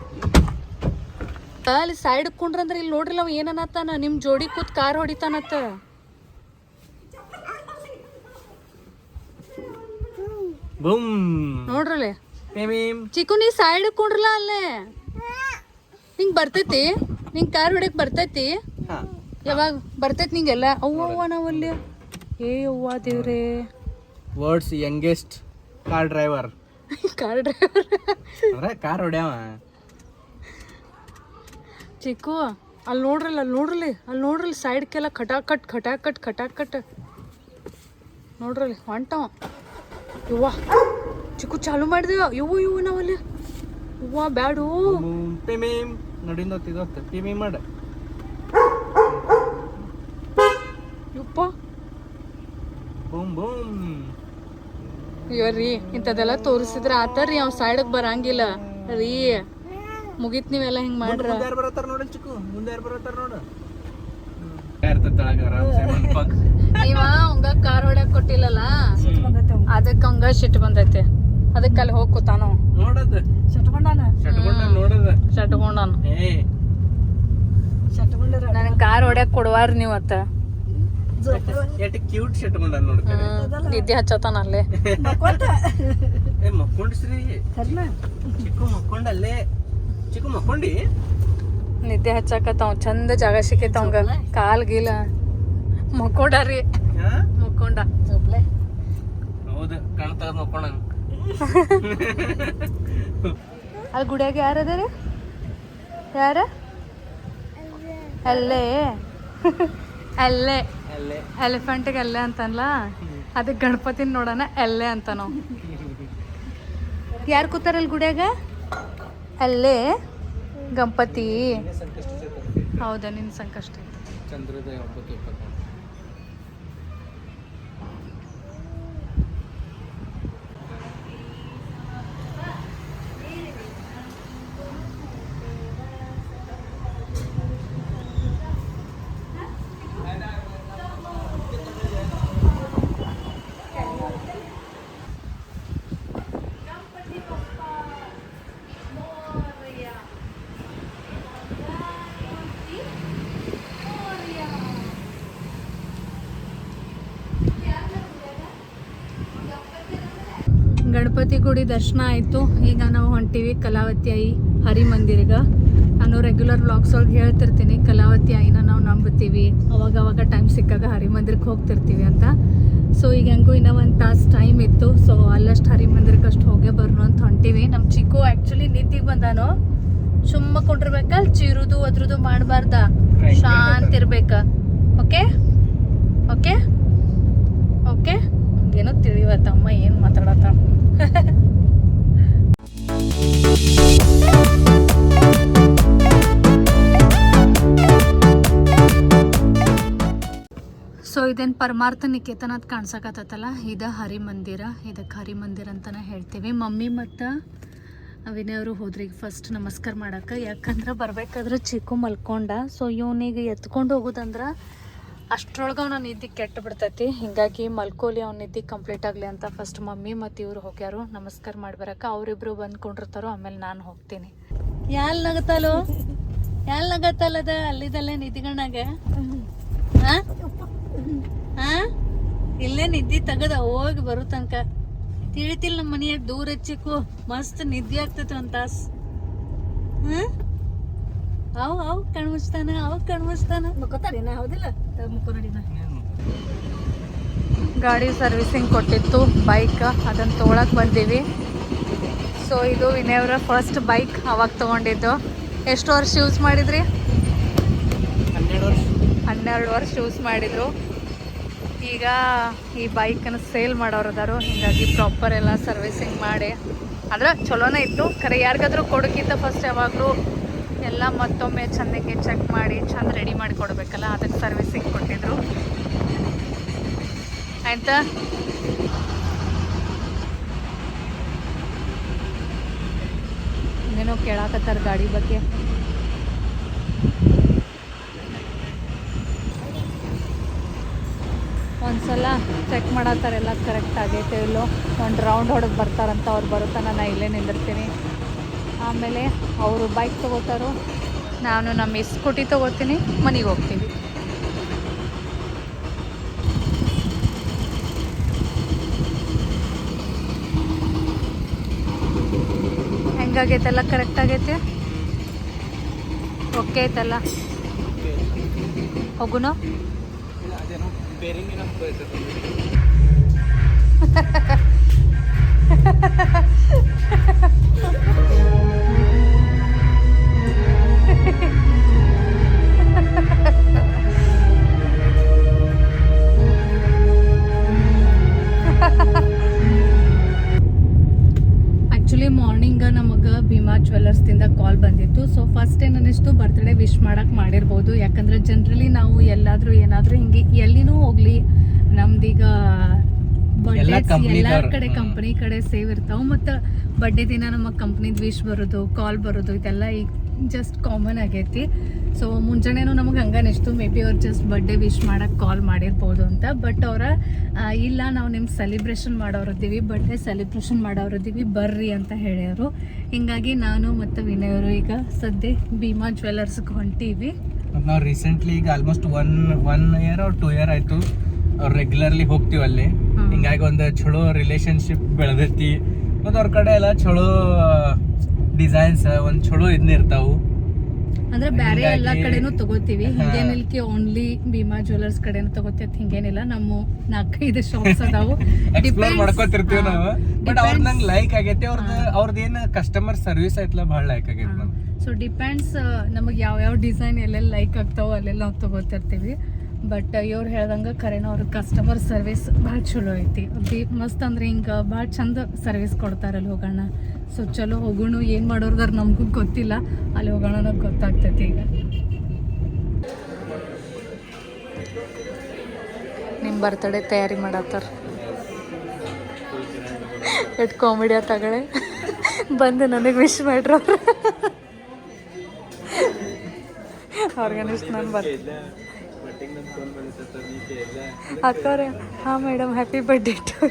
ಅಲ್ಲಿ ಸೈಡ್ ಕುಂಡ್ರಂದ್ರ ಇಲ್ಲಿ ನೋಡ್ರಿ ಅವ ಏನನ್ನತ್ತಾನ, ನಿಮ್ ಜೋಡಿ ಕೂತ್ ಕಾರ್ ಹೊಡಿತಾನತ್ತ. ನೋಡ್ರಲ್ಲೇ ಚಿಕ್ಕು, ನೀ ಸೈಡ್ ಕುಂಡ್ರಲ್ಲ ಅಲ್ಲೇ. ನಿಂಗ್ ಬರ್ತೈತಿ? ನಿಂಗ್ ಕಾರ್ ಹೊಡ್ಯಕ್ ಬರ್ತೈತಿ? ಯಾವಾಗ ಬರ್ತೈತಿ ನಿಂಗೆಲ್ಲ? ಅವ್ವ ನಾವಲ್ಲಿ ಏ ಅವ್ವ ದೇವ್ರೆ. Words youngest car driver. Car driver ಅಂದ್ರೆ ಕಾರ್ ಹೊಡ್ಯಾವ. ಚಿಕ್ಕು ಅಲ್ಲಿ ನೋಡ್ರಲ್ಲ, ಅಲ್ಲಿ ನೋಡ್ರಲ್ಲಿ ಸೈಡ್ಗೆಲ್ಲ ಖಟಾಕಟ್ ನೋಡ್ರಲ್ಲಿ ಹೊಂಟವ. ಯವ್ವ ಚಿಕ್ಕು ಚಾಲು ಮಾಡಿದೇವ. ಇವು ನಾವಲ್ಲಿ ಹೂವ ಬ್ಯಾಡು. ನಡಿಂದ ಮಾಡ ಯಪ್ಪ. ಇವ್ರಿ ಇಂಥದ್ದೆಲ್ಲ ತೋರಿಸಿದ್ರ ಆತರ್ರಿ, ಅವ್ ಸೈಡ್ಗೆ ಬರಂಗಿಲ್ಲ ರೀ. ಮುಗಿತ್ ನೀವೆಲ್ಲ ಹಿಂಗ್ ಮಾಡ್ರ. ನೀವ ಅವಂಗ ಕಾರ್ ಹೊಡ್ಯಾಕ್ ಕೊಟ್ಟಿಲ್ಲಲ್ಲ, ಅದಕ್ಕ ಅವಂಗ ಸಿಟ್ಟು ಬಂದೈತೆ. ಅದಕ್ಕೆ ಅಲ್ಲಿ ಹೋಗಿ ಕೂತಾನು. ನನಗೆ ಕಾರ್ ಹೊಡ್ಯಾಕ್ ಕೊಡುವಾರ ನೀವತ್ತ. ನಿದ್ದೆ ಹಚ್ಚತಾನ ಅಲ್ಲೇ. ನಿದ್ದೆ ಹಚ್ಚಾಕತ್ತಾವ. ಚಂದ ಜಾಗ ಸಿಕ್ಕೈತ ಅವಂಗ. ಕಾಲ್ ಗೀಲ ಮಕ್ಕೊಂಡಾರಿ. ಮಕ್ಕೊಂಡ ಅಲ್ಲಿ ಗುಡಿಯಾಗ ಯಾರದಾರ? ಯಾರ? ಅಲ್ಲೇ ಎಲಿಫೆಂಟ್ಗೆ ಅಲ್ಲೇ ಅಂತಲ್ಲ, ಅದಕ್ಕೆ ಗಣಪತಿನ ನೋಡೋಣ ಅಲ್ಲೇ ಅಂತ ನಾವು. ಯಾರು ಕೂತಾರಲ್ಲಿ ಗುಡಿಯಾಗ? ಅಲ್ಲೇ ಗಣಪತಿ. ಹೌದಾ, ನಿನ್ನ ಸಂಕಷ್ಟ ಚಂದ್ರೋದಯ 9:20. ಗಣಪತಿ ಗುಡಿ ದರ್ಶನ ಆಯಿತು. ಈಗ ನಾವು ಹೊಂಟೀವಿ ಕಲಾವತಿ ಆಯಿ ಹರಿ ಮಂದಿರ್ಗೆ. ನಾನು ರೆಗ್ಯುಲರ್ ವ್ಲಾಗ್ಸ್ ಒಳಗೆ ಹೇಳ್ತಿರ್ತೀನಿ, ಕಲಾವತಿ ಆಯಿನ ನಾವು ನಂಬುತ್ತೀವಿ, ಅವಾಗ ಟೈಮ್ ಸಿಕ್ಕಾಗ ಹರಿ ಮಂದಿರಕ್ಕೆ ಹೋಗ್ತಿರ್ತೀವಿ ಅಂತ. ಸೊ ಈಗ ಹೆಂಗೂ ಇನ್ನೂ 1 ತಾಸು ಟೈಮ್ ಇತ್ತು. ಸೊ ಅಲ್ಲಷ್ಟು ಹರಿ ಮಂದಿರಕ್ಕೆ ಅಷ್ಟು ಹೋಗೇ ಬರ್ನು ಅಂತ ಹೊಂಟೀವಿ. ನಮ್ಮ ಚಿಕ್ಕು ಆ್ಯಕ್ಚುಲಿ ನಿದ್ದಿಗೆ ಬಂದಾನು. ಸುಮ್ಮ ಕೊಂಡಿರ್ಬೇಕಲ್ಲಿ ಚಿರುದು ಅದ್ರದ್ದು ಮಾಡಬಾರ್ದ, ಶಾಂತ ಇರ್ಬೇಕ. ಓಕೆ ಓಕೆ ಓಕೆ ಏನೋ ತಿಳಿವತ್ತಮ್ಮ ಏನು ಮಾತಾಡತ್ತ. ಸೊ ಇದೇನು ಪರಮಾರ್ಥ ನಿಕೇತನ ಅಂತ ಕಾಣ್ಸಕತ್ತಲ್ಲ, ಇದು ಹರಿ ಮಂದಿರ. ಇದಕ್ಕೆ ಹರಿ ಮಂದಿರ ಅಂತಲೇ ಹೇಳ್ತೀವಿ. ಮಮ್ಮಿ ಮತ್ತು ವಿನಯ್ ಅವರು ಹೋದ್ರಿ ಈಗ ಫಸ್ಟ್ ನಮಸ್ಕಾರ ಮಾಡಕ್ಕೆ. ಯಾಕಂದ್ರೆ ಬರ್ಬೇಕಾದ್ರೆ ಚಿಕ್ಕು ಮಲ್ಕೊಂಡ. ಸೊ ಇವನಿಗೆ ಎತ್ಕೊಂಡು ಹೋಗೋದಂದ್ರೆ ಅಷ್ಟ್ರೊಳಗೆ ಅವನ ನಿದ್ದೆ ಕೆಟ್ಟು ಬಿಡ್ತೈತಿ. ಹಿಂಗಾಗಿ ಮಲ್ಕೋಲಿ ಅವ್ನ ನಿದ್ದೆ ಕಂಪ್ಲೀಟ್ ಆಗಲಿ ಅಂತ ಫಸ್ಟ್ ಮಮ್ಮಿ ಮತ್ತು ಇವ್ರು ಹೋಗ್ಯಾರು ನಮಸ್ಕಾರ ಮಾಡಿ ಬರಕ್ಕೆ. ಅವರಿಬ್ರು ಬಂದ್ಕೊಂಡಿರ್ತಾರೋ, ಆಮೇಲೆ ನಾನು ಹೋಗ್ತೀನಿ. ಯಾಲ್ ನಗತ್ತಲ್ಲದ ಅಲ್ಲಿದಲ್ಲೇ ನಿದ್ದಿಗಣ್ಣಾಗ ಇಲ್ಲೇ ನಿದ್ದೆ ತೆಗದ ಹೋಗಿ ಬರೋ ತನಕ ತಿಳಿತಿಲ್ಲ. ನಮ್ಮ ಮನೆಯಾಗ ದೂರ ಹಚ್ಚಿಕು ಮಸ್ತ್ ನಿದ್ದೆ ಆಗ್ತೈತಿ ಒಂದ್ ತಾಸ್. ಅವ್ ಕಣ್ಮುಚ್ತಾನ ಹೌದಿಲ್ಲ. ಗಾಡಿ ಸರ್ವಿಸಿಂಗ್ ಕೊಟ್ಟಿತ್ತು ಬೈಕ್, ಅದನ್ನ ತೊಗೊಳಕ್ ಬಂದೀವಿ. ಸೊ ಇದು ವಿನಯ್ ಅವರ ಫಸ್ಟ್ ಬೈಕ್, ಅವಾಗ ತಗೊಂಡಿದ್ದು. ಎಷ್ಟು ವರ್ಷ ಯೂಸ್ ಮಾಡಿದ್ರಿ? 12 ವರ್ಷ ಯೂಸ್ ಮಾಡಿದ್ರು. ಈಗ ಈ ಬೈಕನ್ನು ಸೇಲ್ ಮಾಡೋರು ಅದಾರು. ಹೀಗಾಗಿ ಪ್ರಾಪರ್ ಎಲ್ಲ ಸರ್ವಿಸಿಂಗ್ ಮಾಡಿ, ಅಂದ್ರೆ ಚಲೋನೇ ಇತ್ತು. ಖರೆ ಯಾರಿಗಾದ್ರೂ ಕೊಡೋಕ್ಕಿಂತ ಫಸ್ಟ್ ಯಾವಾಗಲೂ ಎಲ್ಲ ಮತ್ತೊಮ್ಮೆ ಚೆಂದಕ್ಕೆ ಚೆಕ್ ಮಾಡಿ ಚಂದ ರೆಡಿ ಮಾಡಿ ಕೊಡಬೇಕಲ್ಲ, ಅದಕ್ಕೆ ಸರ್ವಿಸಿಂಗ್ ಕೊಟ್ಟಿದ್ರು. ಆಯ್ತಾ? ಏನೋ ಕೇಳಾಕತ್ತಾರ ಗಾಡಿ ಬಗ್ಗೆ. ಒಂದ್ಸಲ ಚೆಕ್ ಮಾಡತ್ತಾರ ಎಲ್ಲ ಕರೆಕ್ಟ್ ಆಗೈತೆ ಇಲ್ಲೋ. ಒಂದು ರೌಂಡ್ ಹೊಡೆದು ಬರ್ತಾರಂತ. ಅವ್ರು ಬರುತ್ತಾನ ನಾನು ಇಲ್ಲೇ ನಿಂದಿರ್ತೀನಿ. ಆಮೇಲೆ ಅವರು ಬೈಕ್ ತೊಗೋತಾರೋ, ನಾನು ನಮ್ಮ ಸ್ಕೂಟಿ ತೊಗೋತೀನಿ, ಮನೆಗೆ ಹೋಗ್ತೀವಿ. ಹೆಂಗಾಗೈತೆಲ್ಲ ಕರೆಕ್ಟ್ ಆಗೈತೆ? ಓಕೆ ಐತಲ್ಲ? ಹೋಗುನು? ಆ್ಯಕ್ಚುಲಿ ಮಾರ್ನಿಂಗ್ ನಮಗೆ ಭೀಮಾ ಜ್ಯುವೆಲ್ಲರ್ಸ್ದಿಂದ ಕಾಲ್ ಬಂದಿತ್ತು. ಸೊ ಫಸ್ಟ್ ಏನನ್ನಿಸ್ತು, ಬರ್ತ್ಡೇ ವಿಶ್ ಮಾಡಕ್ಕೆ ಮಾಡಿರ್ಬೋದು. ಯಾಕಂದ್ರೆ ಜನರಲಿ ನಾವು ಎಲ್ಲಾದರೂ ಏನಾದರೂ ಹಿಂಗೆ ಎಲ್ಲಿನೂ ಹೋಗಲಿ, ನಮ್ದೀಗ ಎಲ್ಲಾರ ಕಡೆ ಕಂಪ್ನಿ ಕಡೆ ಸೇವ್ ಇರ್ತಾವೆ. ಮತ್ತು ಬರ್ಡೇ ದಿನ ನಮ್ಮ ಕಂಪ್ನಿದು ವಿಶ್ ಬರೋದು, ಕಾಲ್ ಬರೋದು, ಇದೆಲ್ಲ ಈಗ ಜಸ್ಟ್ ಕಾಮನ್ ಆಗೈತಿ. ಸೊ ಮುಂಜಾನೆನೂ ನಮಗೆ ಹಂಗನಿಸ್ತು, ಮೇ ಬಿ ಅವ್ರು ಜಸ್ಟ್ ಬರ್ಡೇ ವಿಶ್ ಮಾಡಕ್ಕೆ ಕಾಲ್ ಮಾಡಿರ್ಬೋದು ಅಂತ. ಬಟ್ ಅವರ ಇಲ್ಲ, ನಾವು ನಿಮ್ಮ ಸೆಲಿಬ್ರೇಷನ್ ಮಾಡೋರಿದ್ದೀವಿ, ಬರ್ಡೇ ಸೆಲಿಬ್ರೇಷನ್ ಮಾಡೋರಿದ್ದೀವಿ, ಬರ್ರಿ ಅಂತ ಹೇಳ್ಯಾರು. ಹಿಂಗಾಗಿ ನಾನು ಮತ್ತು ವಿನಯ್ ಅವರು ಈಗ ಸದ್ಯ ಭೀಮಾ ಜ್ಯುವೆಲ್ಲರ್ಸ್ಗೆ ಹೊಂಟೀವಿ. ನಾವು ರೀಸೆಂಟ್ಲಿ ಈಗ almost one year or 2 year ಆಯ್ತು ಅವ್ರು ರೆಗ್ಯುಲರ್ಲಿ ಹೋಗ್ತೀವಿ ಅಲ್ಲಿ. ಹಿಂಗಾಗಿ ಒಂದು ಚಲೋ ರಿಲೇಶನ್ಶಿಪ್ ಬೆಳೆದೈತಿ. ಮತ್ತು ಅವ್ರ ಕಡೆ ಎಲ್ಲ ಚಲೋ ಡಿಸೈನ್ಸ್, ಒಂದು ಚಲೋ ಇದನ್ನ ಇರ್ತಾವು. ಅಂದ್ರೆ ಬೇರೆ ಎಲ್ಲಾ ಕಡೆನೂ ತಗೋತೀವಿ, ಹಿಂಗೇನಿಲ್ಲ ಓನ್ಲಿ ಭೀಮಾ ಜ್ಯುವೆಲ್ಲರ್ಸ್ ಕಡೆನೂ ತಗೋತೀವಿ ಹಿಂಗೇನಿಲ್ಲ. ನಮ್ಮ 4-5 ಶಾಪ್ಸ್ ಅದಾವು, ಎಕ್ಸ್ಪ್ಲೋರ್ ಮಾಡ್ಕೋತಿರ್ತೀವಿ ನಾವು. ಬಟ್ ಅವ್ರ ನಂಗೆ ಲೈಕ್ ಆಗೈತೆ, ಅವ್ರದ್ದೇನು ಕಸ್ಟಮರ್ ಸರ್ವಿಸ್ ಐತಲ್ಲ ಭಾಳ ಲೈಕ್ ಆಗೈತೆ ನಮ್ಗೆ. ಸೊ ಡಿಪೆಂಡ್ಸ್ ನಮಗೆ ಯಾವ ಡಿಸೈನ್ ಎಲ್ಲೆಲ್ಲಿ ಲೈಕ್ ಆಗ್ತಾವೋ ಅಲ್ಲೆಲ್ಲ ನಾವು ತಗೋತಿರ್ತೀವಿ. ಬಟ್ ಇವ್ರು ಹೇಳ್ದಂಗೆ ಖರೇನೋ ಅವ್ರ ಕಸ್ಟಮರ್ ಸರ್ವಿಸ್ ಭಾಳ ಚಲೋ ಐತಿ. ಮಸ್ತ್ ಅಂದ್ರೆ ಹಿಂಗೆ ಭಾಳ ಚಂದ ಸರ್ವಿಸ್ ಕೊಡ್ತಾರಲ್ಲಿ ಹೋಗೋಣ. ಸೊ ಚಲೋ ಹೋಗೋಣ, ಏನು ಮಾಡೋರ್ದಾರ ನಮಗೂ ಗೊತ್ತಿಲ್ಲ, ಅಲ್ಲಿ ಹೋಗೋಣ ಅನ್ನೋದು ಗೊತ್ತಾಗ್ತೈತಿ. ಈಗ ನಿಮ್ಮ ಬರ್ತಡೇ ತಯಾರಿ ಮಾಡತ್ತಾರ, ಎಷ್ಟು ಕಾಮಿಡಿ ತಗಳೆ ಬಂದು ನನಗೆ ವಿಶ್ ಮಾಡ್ರ ಆರ್ಗನೈಸ್ ನಾನು ಅಕ್ಕವ್ರೆ. ಹಾಂ ಮೇಡಮ್, ಹ್ಯಾಪಿ ಬರ್ಡೇ ಟು.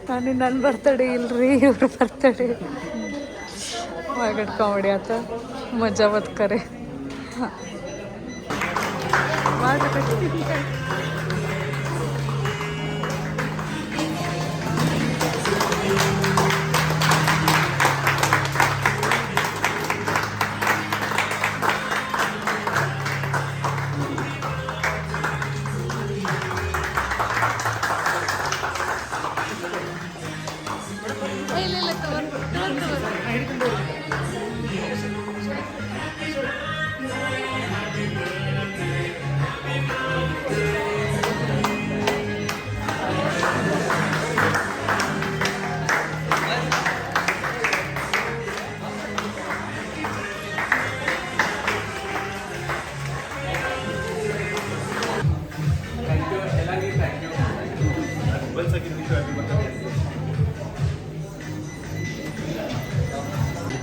ನಾನು ನನ್ನ ಬರ್ತಡೇ ಇಲ್ರಿ, ಇವ್ರ ಬರ್ತಡೇ. ಒಳಗಡೆ ಕಾಮಿಡಿ ಆತ, ಮಜಾ ಬದುಕರೆ.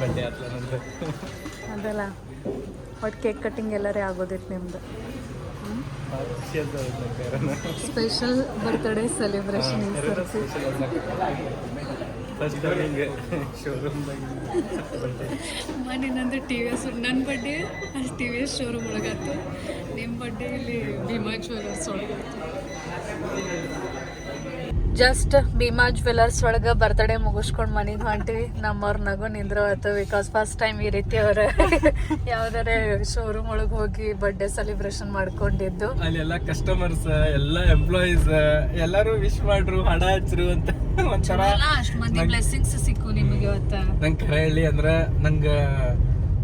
ಬರ್ಡೇ ಆತ್ಲ ನಂದು. ಅದಲ್ಲ ಒಟ್ಟು ಕೇಕ್ ಕಟ್ಟಿಂಗ್ ಎಲ್ಲರೇ ಆಗೋದಿತ್ತು ನಿಮ್ದು. ಸ್ಪೆಷಲ್ ಬರ್ತ್ಡೇ ಸೆಲೆಬ್ರೇಷನ್ ಈ ಸರ್ತಿ. ಮನೆ ನಂದು ಟಿ ವಿ ಎಸ್ ನನ್ನ ಬರ್ಡೇ ಅಲ್ಲಿ ಟಿ ವಿ ಎಸ್ ಶೋರೂಮ್ ಒಳಗಾಯ್ತು. ನಿಮ್ಮ ಬರ್ಡೇ ಇಲ್ಲಿ ಭೀಮಾ ಜ್ಯುವೆಲರ್ಸ್ ಒಳಗಾಯ್ತು. ಜಸ್ಟ್ ಭೀಮಾ ಜ್ಯುವೆಲರ್ಸ್ ಒಳಗೆ ಬರ್ತ್ಡೇ ಮುಗಿಸ್ಕೊಂಡು ಮನೆಗೆ ಹೊಂಟಿವಿ. ನಮ್ಮವ್ರ ನಗು ನಿಂದ್ರವತ್ತು. ಬಿಕಾಸ್ ಫಸ್ಟ್ ಟೈಮ್ ಈ ರೀತಿ ಅವ್ರ ಯಾವ್ದಾರೆ ಶೋರೂಮ್ ಒಳಗೆ ಹೋಗಿ ಬರ್ಡೇ ಸೆಲೆಬ್ರೇಷನ್ ಮಾಡ್ಕೊಂಡಿದ್ದು. ಅಲ್ಲೆಲ್ಲ ಕಸ್ಟಮರ್ಸ್ ಎಲ್ಲ ಎಂಪ್ಲಾಯೀಸ್ ಎಲ್ಲರೂ ವಿಶ್ ಮಾಡ್ರು, ಹಣ ಹಚ್ರು ಅಂತ ಒಂಥರ ಅಷ್ಟು ಮಂದಿ ಬ್ಲೆಸ್ಸಿಂಗ್ಸ್ ಸಿಕ್ಕು ನಿಮಗೆ ಇವತ್ತು. ನಂಗೆ ಖರೆ ಹೇಳಿ ಅಂದ್ರೆ ನಂಗೆ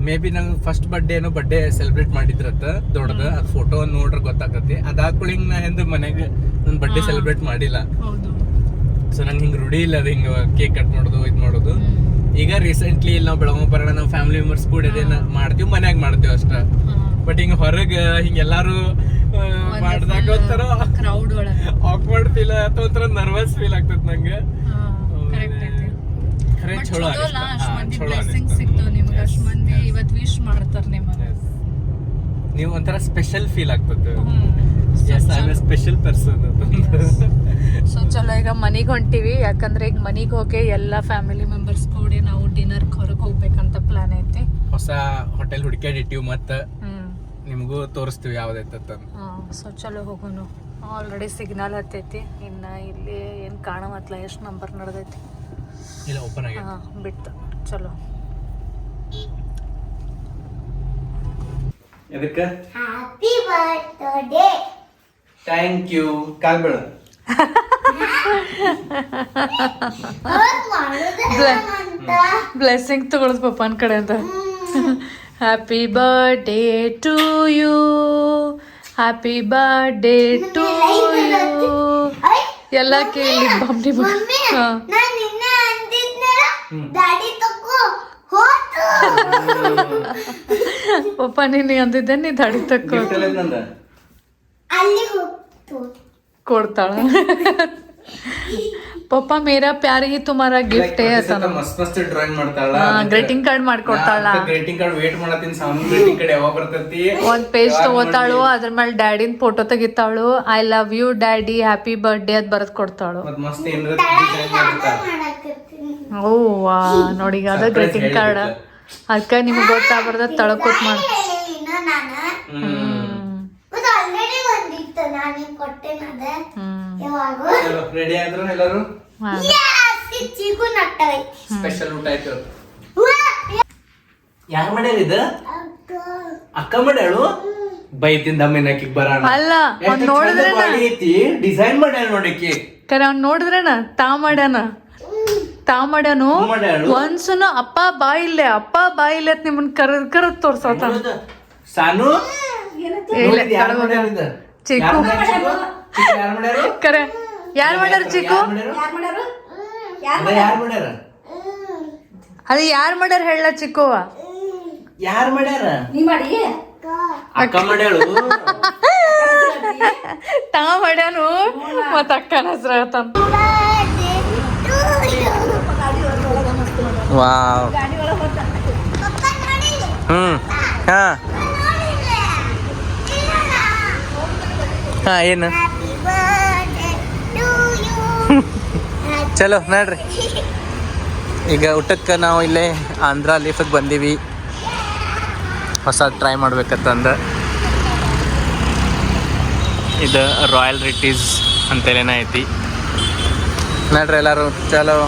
ಮೇ ಬಿ ನಂಗೆ ಫಸ್ಟ್ ಬರ್ಡೇ ಸೆಲೆಬ್ರೇಟ್ ಮಾಡಿದ್ರತ್ತ ದೊಡ್ಡದ. ಅದು ಫೋಟೋ ನೋಡ್ರೆ ಗೊತ್ತಾಗತ್ತೆ. ಅದಾದ್ಕೂಳಿಂಗ್ ನಾ ಎಂದು ಮನೆಗೆ ನನ್ನ ಬರ್ಡೇ ಸೆಲೆಬ್ರೇಟ್ ಮಾಡಿಲ್ಲ. ಸೊ ನಂಗೆ ಹಿಂಗೆ ರೂಢಿ ಇಲ್ಲ ಅದು ಹಿಂಗೆ ಕೇಕ್ ಕಟ್ ಮಾಡೋದು ಇದು ಮಾಡೋದು. ಈಗ ರೀಸೆಂಟ್ಲಿ ಇಲ್ಲಿ ನಾವು ಬೆಳಗಾವಿ ಬರೋಣ ನಮ್ಮ ಫ್ಯಾಮಿಲಿ ಮೆಂಬರ್ಸ್ ಕೂಡ ಇದೇನ ಮಾಡ್ತೀವಿ, ಮನ್ಯಾಗ ಮಾಡ್ತೀವಿ ಅಷ್ಟ. ಬಟ್ ಹಿಂಗ ಹೊರಗೆ ಹಿಂಗೆಲ್ಲಾರು ಮಾಡಿದಾಗ ಒಂಥರ ಕ್ರೌಡ್ ಒಳಗೆ ಆಕ್ವರ್ಡ್ ಫೀಲ್ ಅಥವಾ ಒಂಥರ ನರ್ವಸ್ ಫೀಲ್ ಆಗ್ತದೆ ನಂಗೆ. ಖರೆ ಚಲೋ ಸಿಕ್ತು ನಿಮ್ಗೆ. ಅಷ್ಟು ಮಂದಿ ಇವತ್ತು ವಿಶ್ ಮಾಡ್ತಾರೆ ನಿಮಗೆ. ನೀವು ಒಂಥರ ಸ್ಪೆಷಲ್ ಫೀಲ್ ಆಗ್ತದೆ. Special person. ಸೊ ಚಲೋ ಈಗ ಮನೆಗೆ ಹೊಂಟಿವಿ. ಯಾಕಂದ್ರೆ ಈಗ ಮನೆಗೆ ಹೋಗಿ ಎಲ್ಲ ಫ್ಯಾಮಿಲಿ ಮೆಂಬರ್ಸ್ ಕೂಡಿ ನಾವು ಡಿನ್ನರ್ ಹೊರಗೆ ಹೋಗ್ಬೇಕಂತ ಪ್ಲಾನ್ ಐತಿ. ಹೊಸ ಹೋಟೆಲ್ ಹುಡುಕ್ಯಾಡಿಟ್ಟಿವಿ ಮತ್ತೆ ನಿಮಗೂ ತೋರಿಸ್ತೀವಿ ಯಾವ್ದೈತ. ಸೊ ಚಲೋ ಹೋಗೋನು. Already signal ಹತ್ತೈತಿ. ಇನ್ನ ಇಲ್ಲಿ ಏನ್ ಕಾಣವತ್ಲ ಎಷ್ಟು ನಂಬರ್ ನಡೆದೈತಿ. ಇಲ್ಲ ಓಪನ್ ಆಗಿ ಬಿಟ್ಟು ಚಲೋ. ಎದಕ್ಕೆ ಹ್ಯಾಪಿ ಬರ್ತ್ಡೇ ಥ್ಯಾಂಕ್ ಯು ಕಾಲ್ಬೇಡ. ಬ್ಲೆಸ್ಸಿಂಗ್ ತಗೊಳದ್ ಪಪ್ಪನ ಕಡೆ ಅಂತ. Happy birthday to you, happy birthday to you ಎಲ್ಲ ಕೇಳಿ ಬಮ್ನಿ ಪಪ್ಪ ನೀನು ಅಂದಿದ್ದೆ ನೀ ದಾಡಿ ತಕ್ಕೋ ಕೊಡ್ತಾಳ. ಪಪ್ಪ ಮೇರಾ ಪ್ಯಾರ್ ಹಿ ತುಮಾರಾ ಗಿಫ್ಟ್ ಮಸ್ತ್ ಡ್ರಾಯಿಂಗ್ ಮಾಡ್ತಾಳ. ಗ್ರೀಟಿಂಗ್ ಕಾರ್ಡ್ ಮಾಡ್ಕೊಡ್ತಾಳ. ಗ್ರೀಟಿಂಗ್ ಕಾರ್ಡ್ ವೇಟ್ ಮಾಡತ್ತೀನಿ ಸಾಮೂನ್ ಗ್ರೀಟಿಂಗ್ ಕಾರ್ಡ್ ಯಾವಾಗ ಬರ್ತೈತಿ. ಒಂದ್ ಪೇಜ್ ತಗೋತಾಳು, ಅದ್ರ ಮೇಲೆ ಡ್ಯಾಡಿನ ಫೋಟೋ ತೆಗಿತಾಳು. I love you daddy, happy birthday ಅದ್ ಬರದ್ ಕೊಡ್ತಾಳು. ಮಸ್ತ್ ಏನ್ರ ಡಿಸೈನ್ ಮಾಡ್ತಾಳ. ಓ ವಾ ನೋಡಿ ಅದ ಗ್ರೀಟಿಂಗ್ ಕಾರ್ಡ್. ಅದಕ್ಕೆ ನಿಮ್ಗೆ ಗೊತ್ತಾಗ್ಬಾರ್ದ ತಳಕೋತ್ ಮಾಡಿ. ರೆಡಿ ಆದ್ರು ಎಲ್ಲರೂ. ಸ್ಪೆಷಲ್ ಊಟ ಆಯ್ತು. ಯಾರು ಮಾಡ್ಯಾರ ಇದ? ಅಕ್ಕ ಮಾಡ್ಯಾಳು. ಬೈತಿಂದ ಮೆನಕಿಗ್ ಬರೋಣ. ಅಲ್ಲ ಅವ್ನ್ ನೋಡಿದ್ರೆ ಐತಿ ಡಿಸೈನ್ ಮಾಡ್ಯಾಳ ನೋಡಕ್ಕೆ. ಕರೆ ಅವ್ನ್ ನೋಡಿದ್ರೇನ ತಾ ಮಾಡ್ಯಾನು ಒಂದ್ಸನು ಅಪ್ಪ ಬಾ ಇಲ್ಲೇ ಅಂತ ನಿಮ್ಮನ್ ಕರದ್ ತೋರ್ಸತ್ತ. ಸಾನು ಚಿಕ್ಕು ಕರೆ ಯಾರು ಮಾಡ್ಯಾರ? ಚಿಕ್ಕು ಅದು ಯಾರು ಮಾಡ್ಯಾರ ಹೇಳ ಚಿಕ್ಕುವ? ಯಾರು ಮಾಡ್ಯಾರ? ಅಕ್ಕ ಮಾಡ್ಯಾಳು. ತಾ ಮಾಡ್ಯಾನು ಮತ್ತ ಅಕ್ಕನ ಹೆಸರು ಹೇಳ್ತಾನ. ವಾವ್. ಹಾ ಏನು ಚಲೋ ನೋಡ್ರಿ. ಈಗ ಊಟಕ್ಕೆ ನಾವು ಇಲ್ಲೇ ಆಂಧ್ರ ಲೀಫಿಗೆ ಬಂದೀವಿ. ಹೊಸ ಟ್ರೈ ಮಾಡ್ಬೇಕಂತಂದ. ಇದು ರಾಯಲ್ ರಿಟೀಸ್ ಅಂತೇಲೇನ ಐತಿ ನೋಡ್ರಿ ಎಲ್ಲರೂ. ಚಲೋ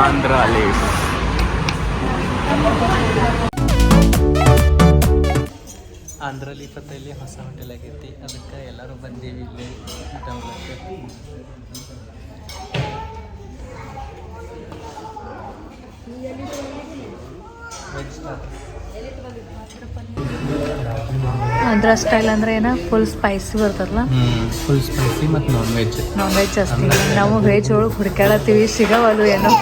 ಆಂಧ್ರ ಲೀಫ್. ಆಂಧ್ರ ಲೀಫ್ ಅಂತ ಇಲ್ಲಿ ಹೊಸ ಹೋಟೆಲ್ ಆಗೈತಿ. ಅದಕ್ಕೆ ಎಲ್ಲರೂ ಬಂದೀವಿ ಇಲ್ಲಿ ಊಟ ಮಾಡಕ್ಕೆ. ಆಂಧ್ರ ಸ್ಟೈಲ್ ಅಂದ್ರೆ ಏನ ಫುಲ್ ಸ್ಪೈಸಿ ಬರ್ತದಲ್ಲ. ಫುಲ್ ಸ್ಪೈಸಿ ಮತ್ತು ನಾನ್ ವೆಜ್ ಜಾಸ್ತಿ. ನಾವು ವೆಜ್ ಒಳಗೆ ಹುಡ್ಕ್ಯಾಡತ್ತೀವಿ, ಸಿಗವಲ್ಲು ಏನೋ.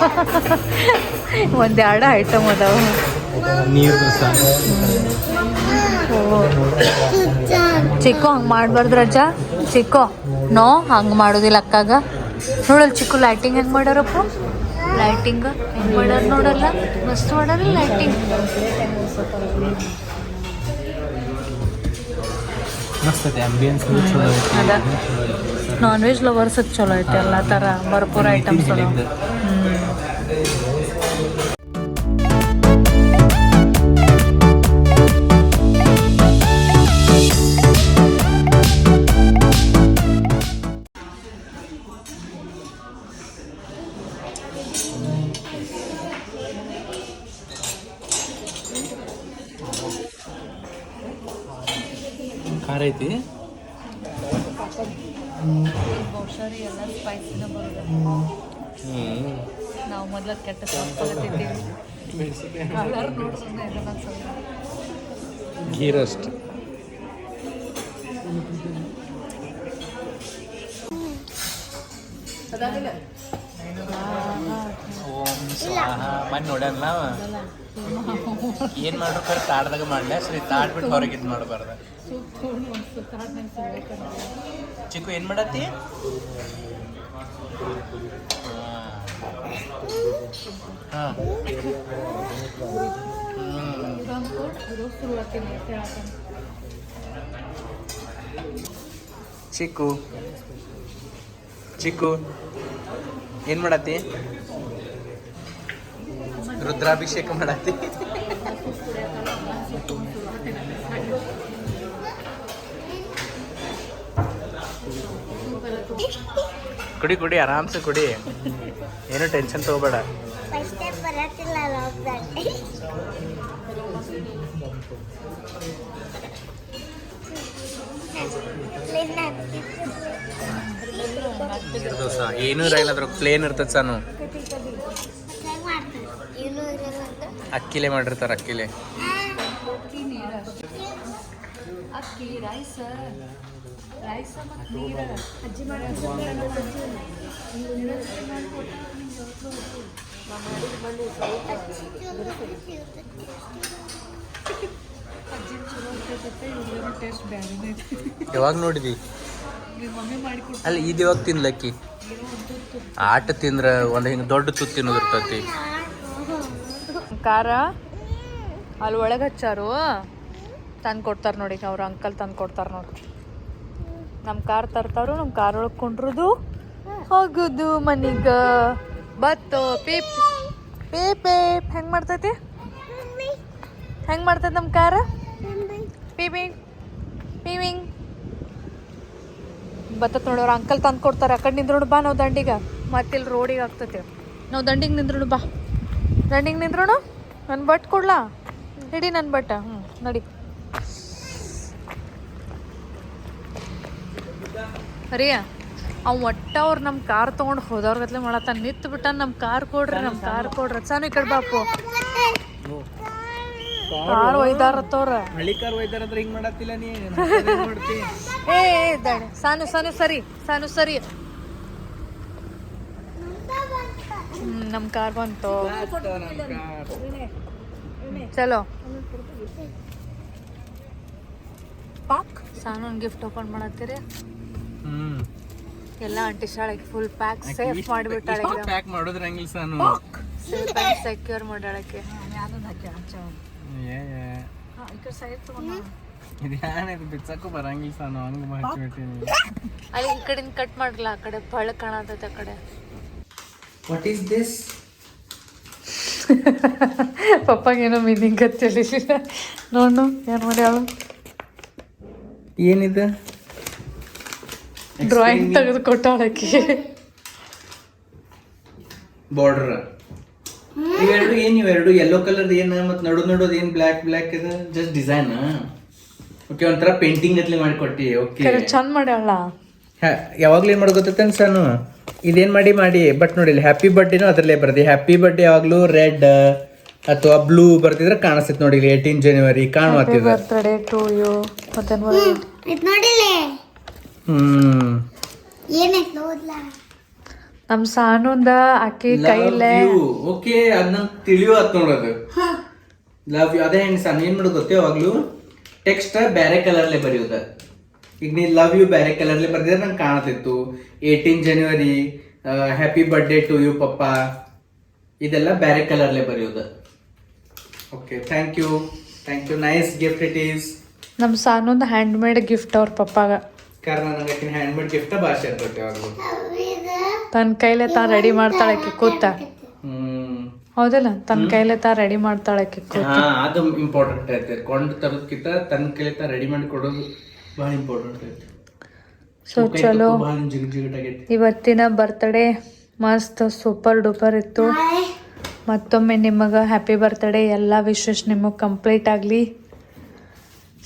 ಒಂದೆರಡು ಐಟಮ್ ಅದಾವ. ನೀರು ದೋಸೆ. ಚಿಕ್ಕು ಹಂಗೆ ಮಾಡ್ಬಾರ್ದು ರಜಾ. ಚಿಕ್ಕು ನೋ ಹಂಗೆ ಮಾಡೋದಿಲ್ಲ ಅಕ್ಕಾಗ ನೋಡಲ್ ಚಿಕ್ಕು ಲೈಟಿಂಗ್ ಹೆಂಗೆ ಮಾಡ್ಯಾರಪ್ಪ ಲೈಟಿಂಗ್ ಹೆಂಗೆ ಮಾಡ್ಯಾರ ನೋಡಲ್ಲ ಮಸ್ತ್ ಮಾಡ್ಯಾರ ಲೈಟಿಂಗ್ ಮಸ್ತ್ ಐತೆ ಆಂಬಿಯನ್ಸ್ ಚಲೋ ಐತಿ ಅದ ನಾನ್ ವೆಜ್ ಲವರ್ಸ್ ಚಲೋ ಐತೆ ಎಲ್ಲ ಥರ ಭರ್ಪೂರ ಐಟಮ್ಸ್ ಖಾರ ಐತಿ ಬಹುಶಃ ಎಲ್ಲ ಸ್ಪೈಸಿನ ಬರೋದು ನಾವು ಮೊದಲ ಕೆಟ್ಟ ತಿಂತೀವಿ ಘೀ ರೋಸ್ಟ್ ಓಂ ಸ್ವಾಹ ಮನ್ ನೋಡ್ಯಾನಲ್ಲ ಏನ್ ಮಾಡ್ರು ಕರೆ ತಾಡ್ದಾಗ ಮಾಡ್ಲ ಸರಿ ತಾಡ್ಬಿಟ್ಟು ಹೊರಗೆ ಇದು ಮಾಡಬಾರ್ದ ಚಿಕ್ಕು ಏನ್ ಮಾಡತ್ತಿ ಹಾ ಚಿಕ್ಕು ಚಿಕ್ಕು ಏನ್ ಮಾಡತ್ತಿ ರುದ್ರಾಭಿಷೇಕ ಮಾಡತ್ತಿ ಕುಡಿ ಕುಡಿ ಆರಾಮ್ಸೆ ಕುಡಿ ಏನು ಟೆನ್ಷನ್ ತಗೋಬೇಡ ಫಸ್ಟ್ ಟೈಮ್ ಬರತ್ತಿಲ್ಲ ಲಾಕ್ಡೌನ್ ನೀರು ದೋಸೆ ಏನೂ ಇರಲ್ಲ ಅದ್ರ ಪ್ಲೇನ್ ಇರ್ತದೆ ಸಾನು ಅಕ್ಕಿಲೆ ಮಾಡಿರ್ತಾರೆ ಅಕ್ಕಿಲೆ ಅಕ್ಕಿ ರೈಸ್ ರೈಸ್ ಮತ್ತು ನೀರು ಅಜ್ಜಿ ಟೇಸ್ಟ್ ಬೇರೆ ಯಾವಾಗ ನೋಡಿದಿ ಮಮ್ಮಿ ಮಾಡಿಕೊಟ್ಟು ಅಲ್ಲ ಇದು ಯಾವಾಗ ತಿನ್ಲಕ್ಕಿ ಆಟ ತಿಂದ್ರ ಒಂದು ಹಿಂಗೆ ದೊಡ್ಡ ತುತ್ತು ತಿನ್ನೋದು ಇರ್ತೈತಿ ಖಾರ ಅಲ್ಲಿ ಒಳಗೆ ಹಚ್ಚಾರು ತಂದು ಕೊಡ್ತಾರೆ ನೋಡಿ ಅವ್ರ ಅಂಕಲ್ ತಂದು ಕೊಡ್ತಾರೆ ನೋಡಿ ನಮ್ಮ ಕಾರ್ ತರ್ತಾರು ನಮ್ಮ ಕಾರ್ ಒಳಗೆ ಕೊಂಡ್ರದು ಹೋಗುದು ಮನೀಗ ಬತ್ತು ಪೀಪ್ ಪೀಪ್ ಪೀಪ್ ಹೆಂಗೆ ಮಾಡ್ತೈತಿ ಹೆಂಗೆ ಮಾಡ್ತೈತಿ ನಮ್ಮ ಕಾರ ಪೀಪಿಂಗ್ ಪೀವಿಂಗ್ ಬತ್ತತ್ ನೋಡಿ ಅವ್ರ ಅಂಕಲ್ ತಂದು ಕೊಡ್ತಾರೆ ಆ ಕಡೆ ನಿಂದ್ರೋಣ ಬಾ ನಾವು ದಂಡಿಗೆ ಮತ್ತಿಲ್ಲಿ ರೋಡಿಗೆ ಆಗ್ತೈತಿ ನಾವು ದಂಡಿಗೆ ನಿಂದ್ರೋಣ ಬಾ ದಂಡಿಗೆ ನಿಂದ್ರೋಣ ನನ್ನ ಬಟ್ ಕೊಡ್ಲಾ ಹಿಡಿ ನನ್ನ ಬಟ್ಟ ನಡಿ ಅರೇ ಅವ್ ಒಟ್ಟ ಅವ್ರು ನಮ್ಮ ಕಾರ್ ತೊಗೊಂಡು ಹೋದವ್ರಗತ್ಲೆ ಮಾಡತ್ತ ನಿಂತು ಬಿಟ್ಟ ನಮ್ಮ ಕಾರ್ ಕೊಡ್ರಿ ಸಾನು ಈ ಕಡೆ ಬಾಪು ಕಾರ್ ಒಯ್ದಾರತ್ತವ್ರ ಹಳ್ಳಿ ಕಾರ್ ಒಯ್ದಾರ ಅಂದ್ರೆ ಹಿಂಗ್ ಮಾಡತ್ತಿಲ್ಲ ನೀ ಏ ದಣೆ ಸಾನು ಸರಿ ನಮ್ಮ ಕಾರ್ ಬಂತು ಚಲೋ ಪಾಕ್ ಸಾನು ಗಿಫ್ಟ್ ಓಪನ್ ಮಾಡತ್ತೀರಿ ಎಲ್ಲ ಆಂಟಿ ಶಾಳೆಗೆ ಫುಲ್ ಪ್ಯಾಕ್ ಸೇಫ್ ಮಾಡಿಬಿಟ್ಟಾಳೆ ಪ್ಯಾಕ್ ಮಾಡೋದ್ರ ಹಂಗಿಲ್ಲ ಸಾನು ಸೇಫ್ ಆ್ಯಂಡ್ ಸೆಕ್ಯೂರ್ ಮಾಡಾಳಕ್ಕೆ ಇದು ಏನಿದು ಬಿಚ್ಚಕ್ಕೂ ಬರಂಗಿಲ್ಲ ಸಾನು ಹಂಗೆ ಮಾಡ್ಬಿಟ್ಟಿನಿ ಅಲ್ಲಿ ಈ ಕಡೆಯಿಂದ ಕಟ್ ಮಾಡ್ಲಾ ಆ ಕಡೆ ಬಹಳ ಕಾಣತೈತೆ ಆ ಕಡೆ ವಾಟ್ ಈಸ್ ದಿಸ್ ಪಪ್ಪಗೇನೋ ಮೀನಿಂಗ್ ಗೊತ್ತಿರಲಿಲ್ಲ ನೋಡು ಏನು ಮಾಡ್ಯಾಳು ಏನಿದು ಡ್ರಾಯಿಂಗ್ ತೆಗೆದು ಕೊಟ್ಟಾಳಕ್ಕೆ ಬಾರ್ಡರ್ ಇವೆರಡು ಏನು ಇವೆರಡು ಯೆಲ್ಲೋ ಕಲರ್ ಏನು ಮತ್ತು ನಡೋದು ಏನು ಬ್ಲ್ಯಾಕ್ ಇದೆ ಜಸ್ಟ್ ಡಿಸೈನ್ ಓಕೆ ಒಂಥರ ಪೇಂಟಿಂಗ್ ಗತ್ಲೆ ಮಾಡಿಕೊಟ್ಟಿ ಓಕೆ ಚಂದ ಮಾಡ್ಯಾಳ ಯಾವಾಗ್ಲೂ ಏನು ಮಾಡಿ ಗೊತ್ತೈತೆ ಸಾನು ಇದೇನು ಮಾಡಿ ಬಟ್ ನೋಡಿ ಹ್ಯಾಪಿ ಬರ್ಡೇನೂ ಅದರಲ್ಲೇ ಬರ್ದಿ ಹ್ಯಾಪಿ ಬರ್ಡೇ ಯಾವಾಗಲೂ ರೆಡ್ ಅಥವಾ ಬ್ಲೂ ಬರ್ತಿದ್ರೆ ಕಾಣಿಸ್ತೈತೆ ನೋಡಿ 18 ಜನವರಿ ಕಾಣುತ್ತಿದೆ ಬರ್ತ್ಡೇ ಟು ಯು ಮತ್ತೆ ನೋಡಿಲೆ ಏನೈತೆ ನೋಡ್ಲಾ ನಮ್ಮ ಸಾನುಂದ ಆಕಿ ಕೈಲೇ ಓಕೆ ಅದನ್ನ ತಿಳಿಯುವತ್ ನೋಡೋದು ಲವ್ ಯು ಅದೇ ಹೆಣ್ಣು ಸಾನು ಏನು ಮಾಡೋದು ಗೊತ್ತೇ ಯಾವಾಗ್ಲೂ ಟೆಕ್ಸ್ಟ್ ಬೇರೆ ಕಲರ್ಲೆ ಬರೆಯೋದು ಈಗ ನೀ ಲವ್ ಯು ಬೇರೆ ಕಲರ್ಲಿ ಬರ್ದಿದ್ರೆ ನಂಗೆ ಕಾಣತಿತ್ತು. 18 ಜನವರಿ ಹ್ಯಾಪಿ ಬರ್ಡೇ ಟು ಯು ಪಪ್ಪ, ಇದೆಲ್ಲ ಬೇರೆ ಕಲರ್ಲೆ ಬರೆಯೋದು. Okay, thank you nice gift it is. ನಮ್ಮ ಸಾನೊಂದು ಹ್ಯಾಂಡ್ ಮೇಡ್ ಗಿಫ್ಟ್ ಅವ್ರ ಪಪ್ಪಾಗ. ಕಾರಣ ನನಗೆ ಹ್ಯಾಂಡ್ ಮೇಡ್ ಗಿಫ್ಟ್ ಭಾಷೆ ಇರ್ತೈತೆ ಯಾವಾಗಲೂ. ತನ್ನ ಕೈಲೇ ತಾ ರೆಡಿ ಮಾಡ್ತಾಳಕ್ಕೆ ಕೂತ. ಹೌದಲ್ಲ, ತನ್ನ ಕೈಲೇ ತಾ ರೆಡಿ ಮಾಡ್ತಾಳಕ್ಕೆ ಕೂತ. ಹಾ, ಅದು ಇಂಪಾರ್ಟೆಂಟ್ ಐತೆ. ಕೊಂಡು ತರೋದಕ್ಕಿಂತ ತನ್ನ ಕೈಲಿ ತಾ ರೆಡಿ ಮಾಡಿ ಕೊಡೋದು ಭಾಳ ಇಂಪಾರ್ಟೆಂಟ್ ಐತೆ. ಸೊ ಚಲೋ, ಭಾಳ ಜಿಗಟಾಗೈತಿ. ಇವತ್ತಿನ ಬರ್ತ್ಡೇ ಮಸ್ತ್ ಸೂಪರ್ ಡೂಪರ್ ಇತ್ತು. ಮತ್ತೊಮ್ಮೆ ನಿಮಗೆ ಹ್ಯಾಪಿ ಬರ್ತ್ಡೇ. ಎಲ್ಲ ವಿಶಸ್ ನಿಮಗೆ ಕಂಪ್ಲೀಟ್ ಆಗಲಿ.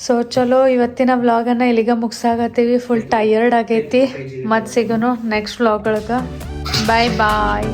ಸೊ ಚಲೋ, ಇವತ್ತಿನ ವ್ಲಾಗನ್ನು ಇಲ್ಲಿಗೆ ಮುಗಿಸಾಗತ್ತೀವಿ. ಫುಲ್ ಟಯರ್ಡ್ ಆಗೈತಿ. ಮತ್ತೆ ಸಿಗೋನು ನೆಕ್ಸ್ಟ್ ವ್ಲಾಗ್ ಒಳಗೆ. ಬಾಯ್ ಬಾಯ್.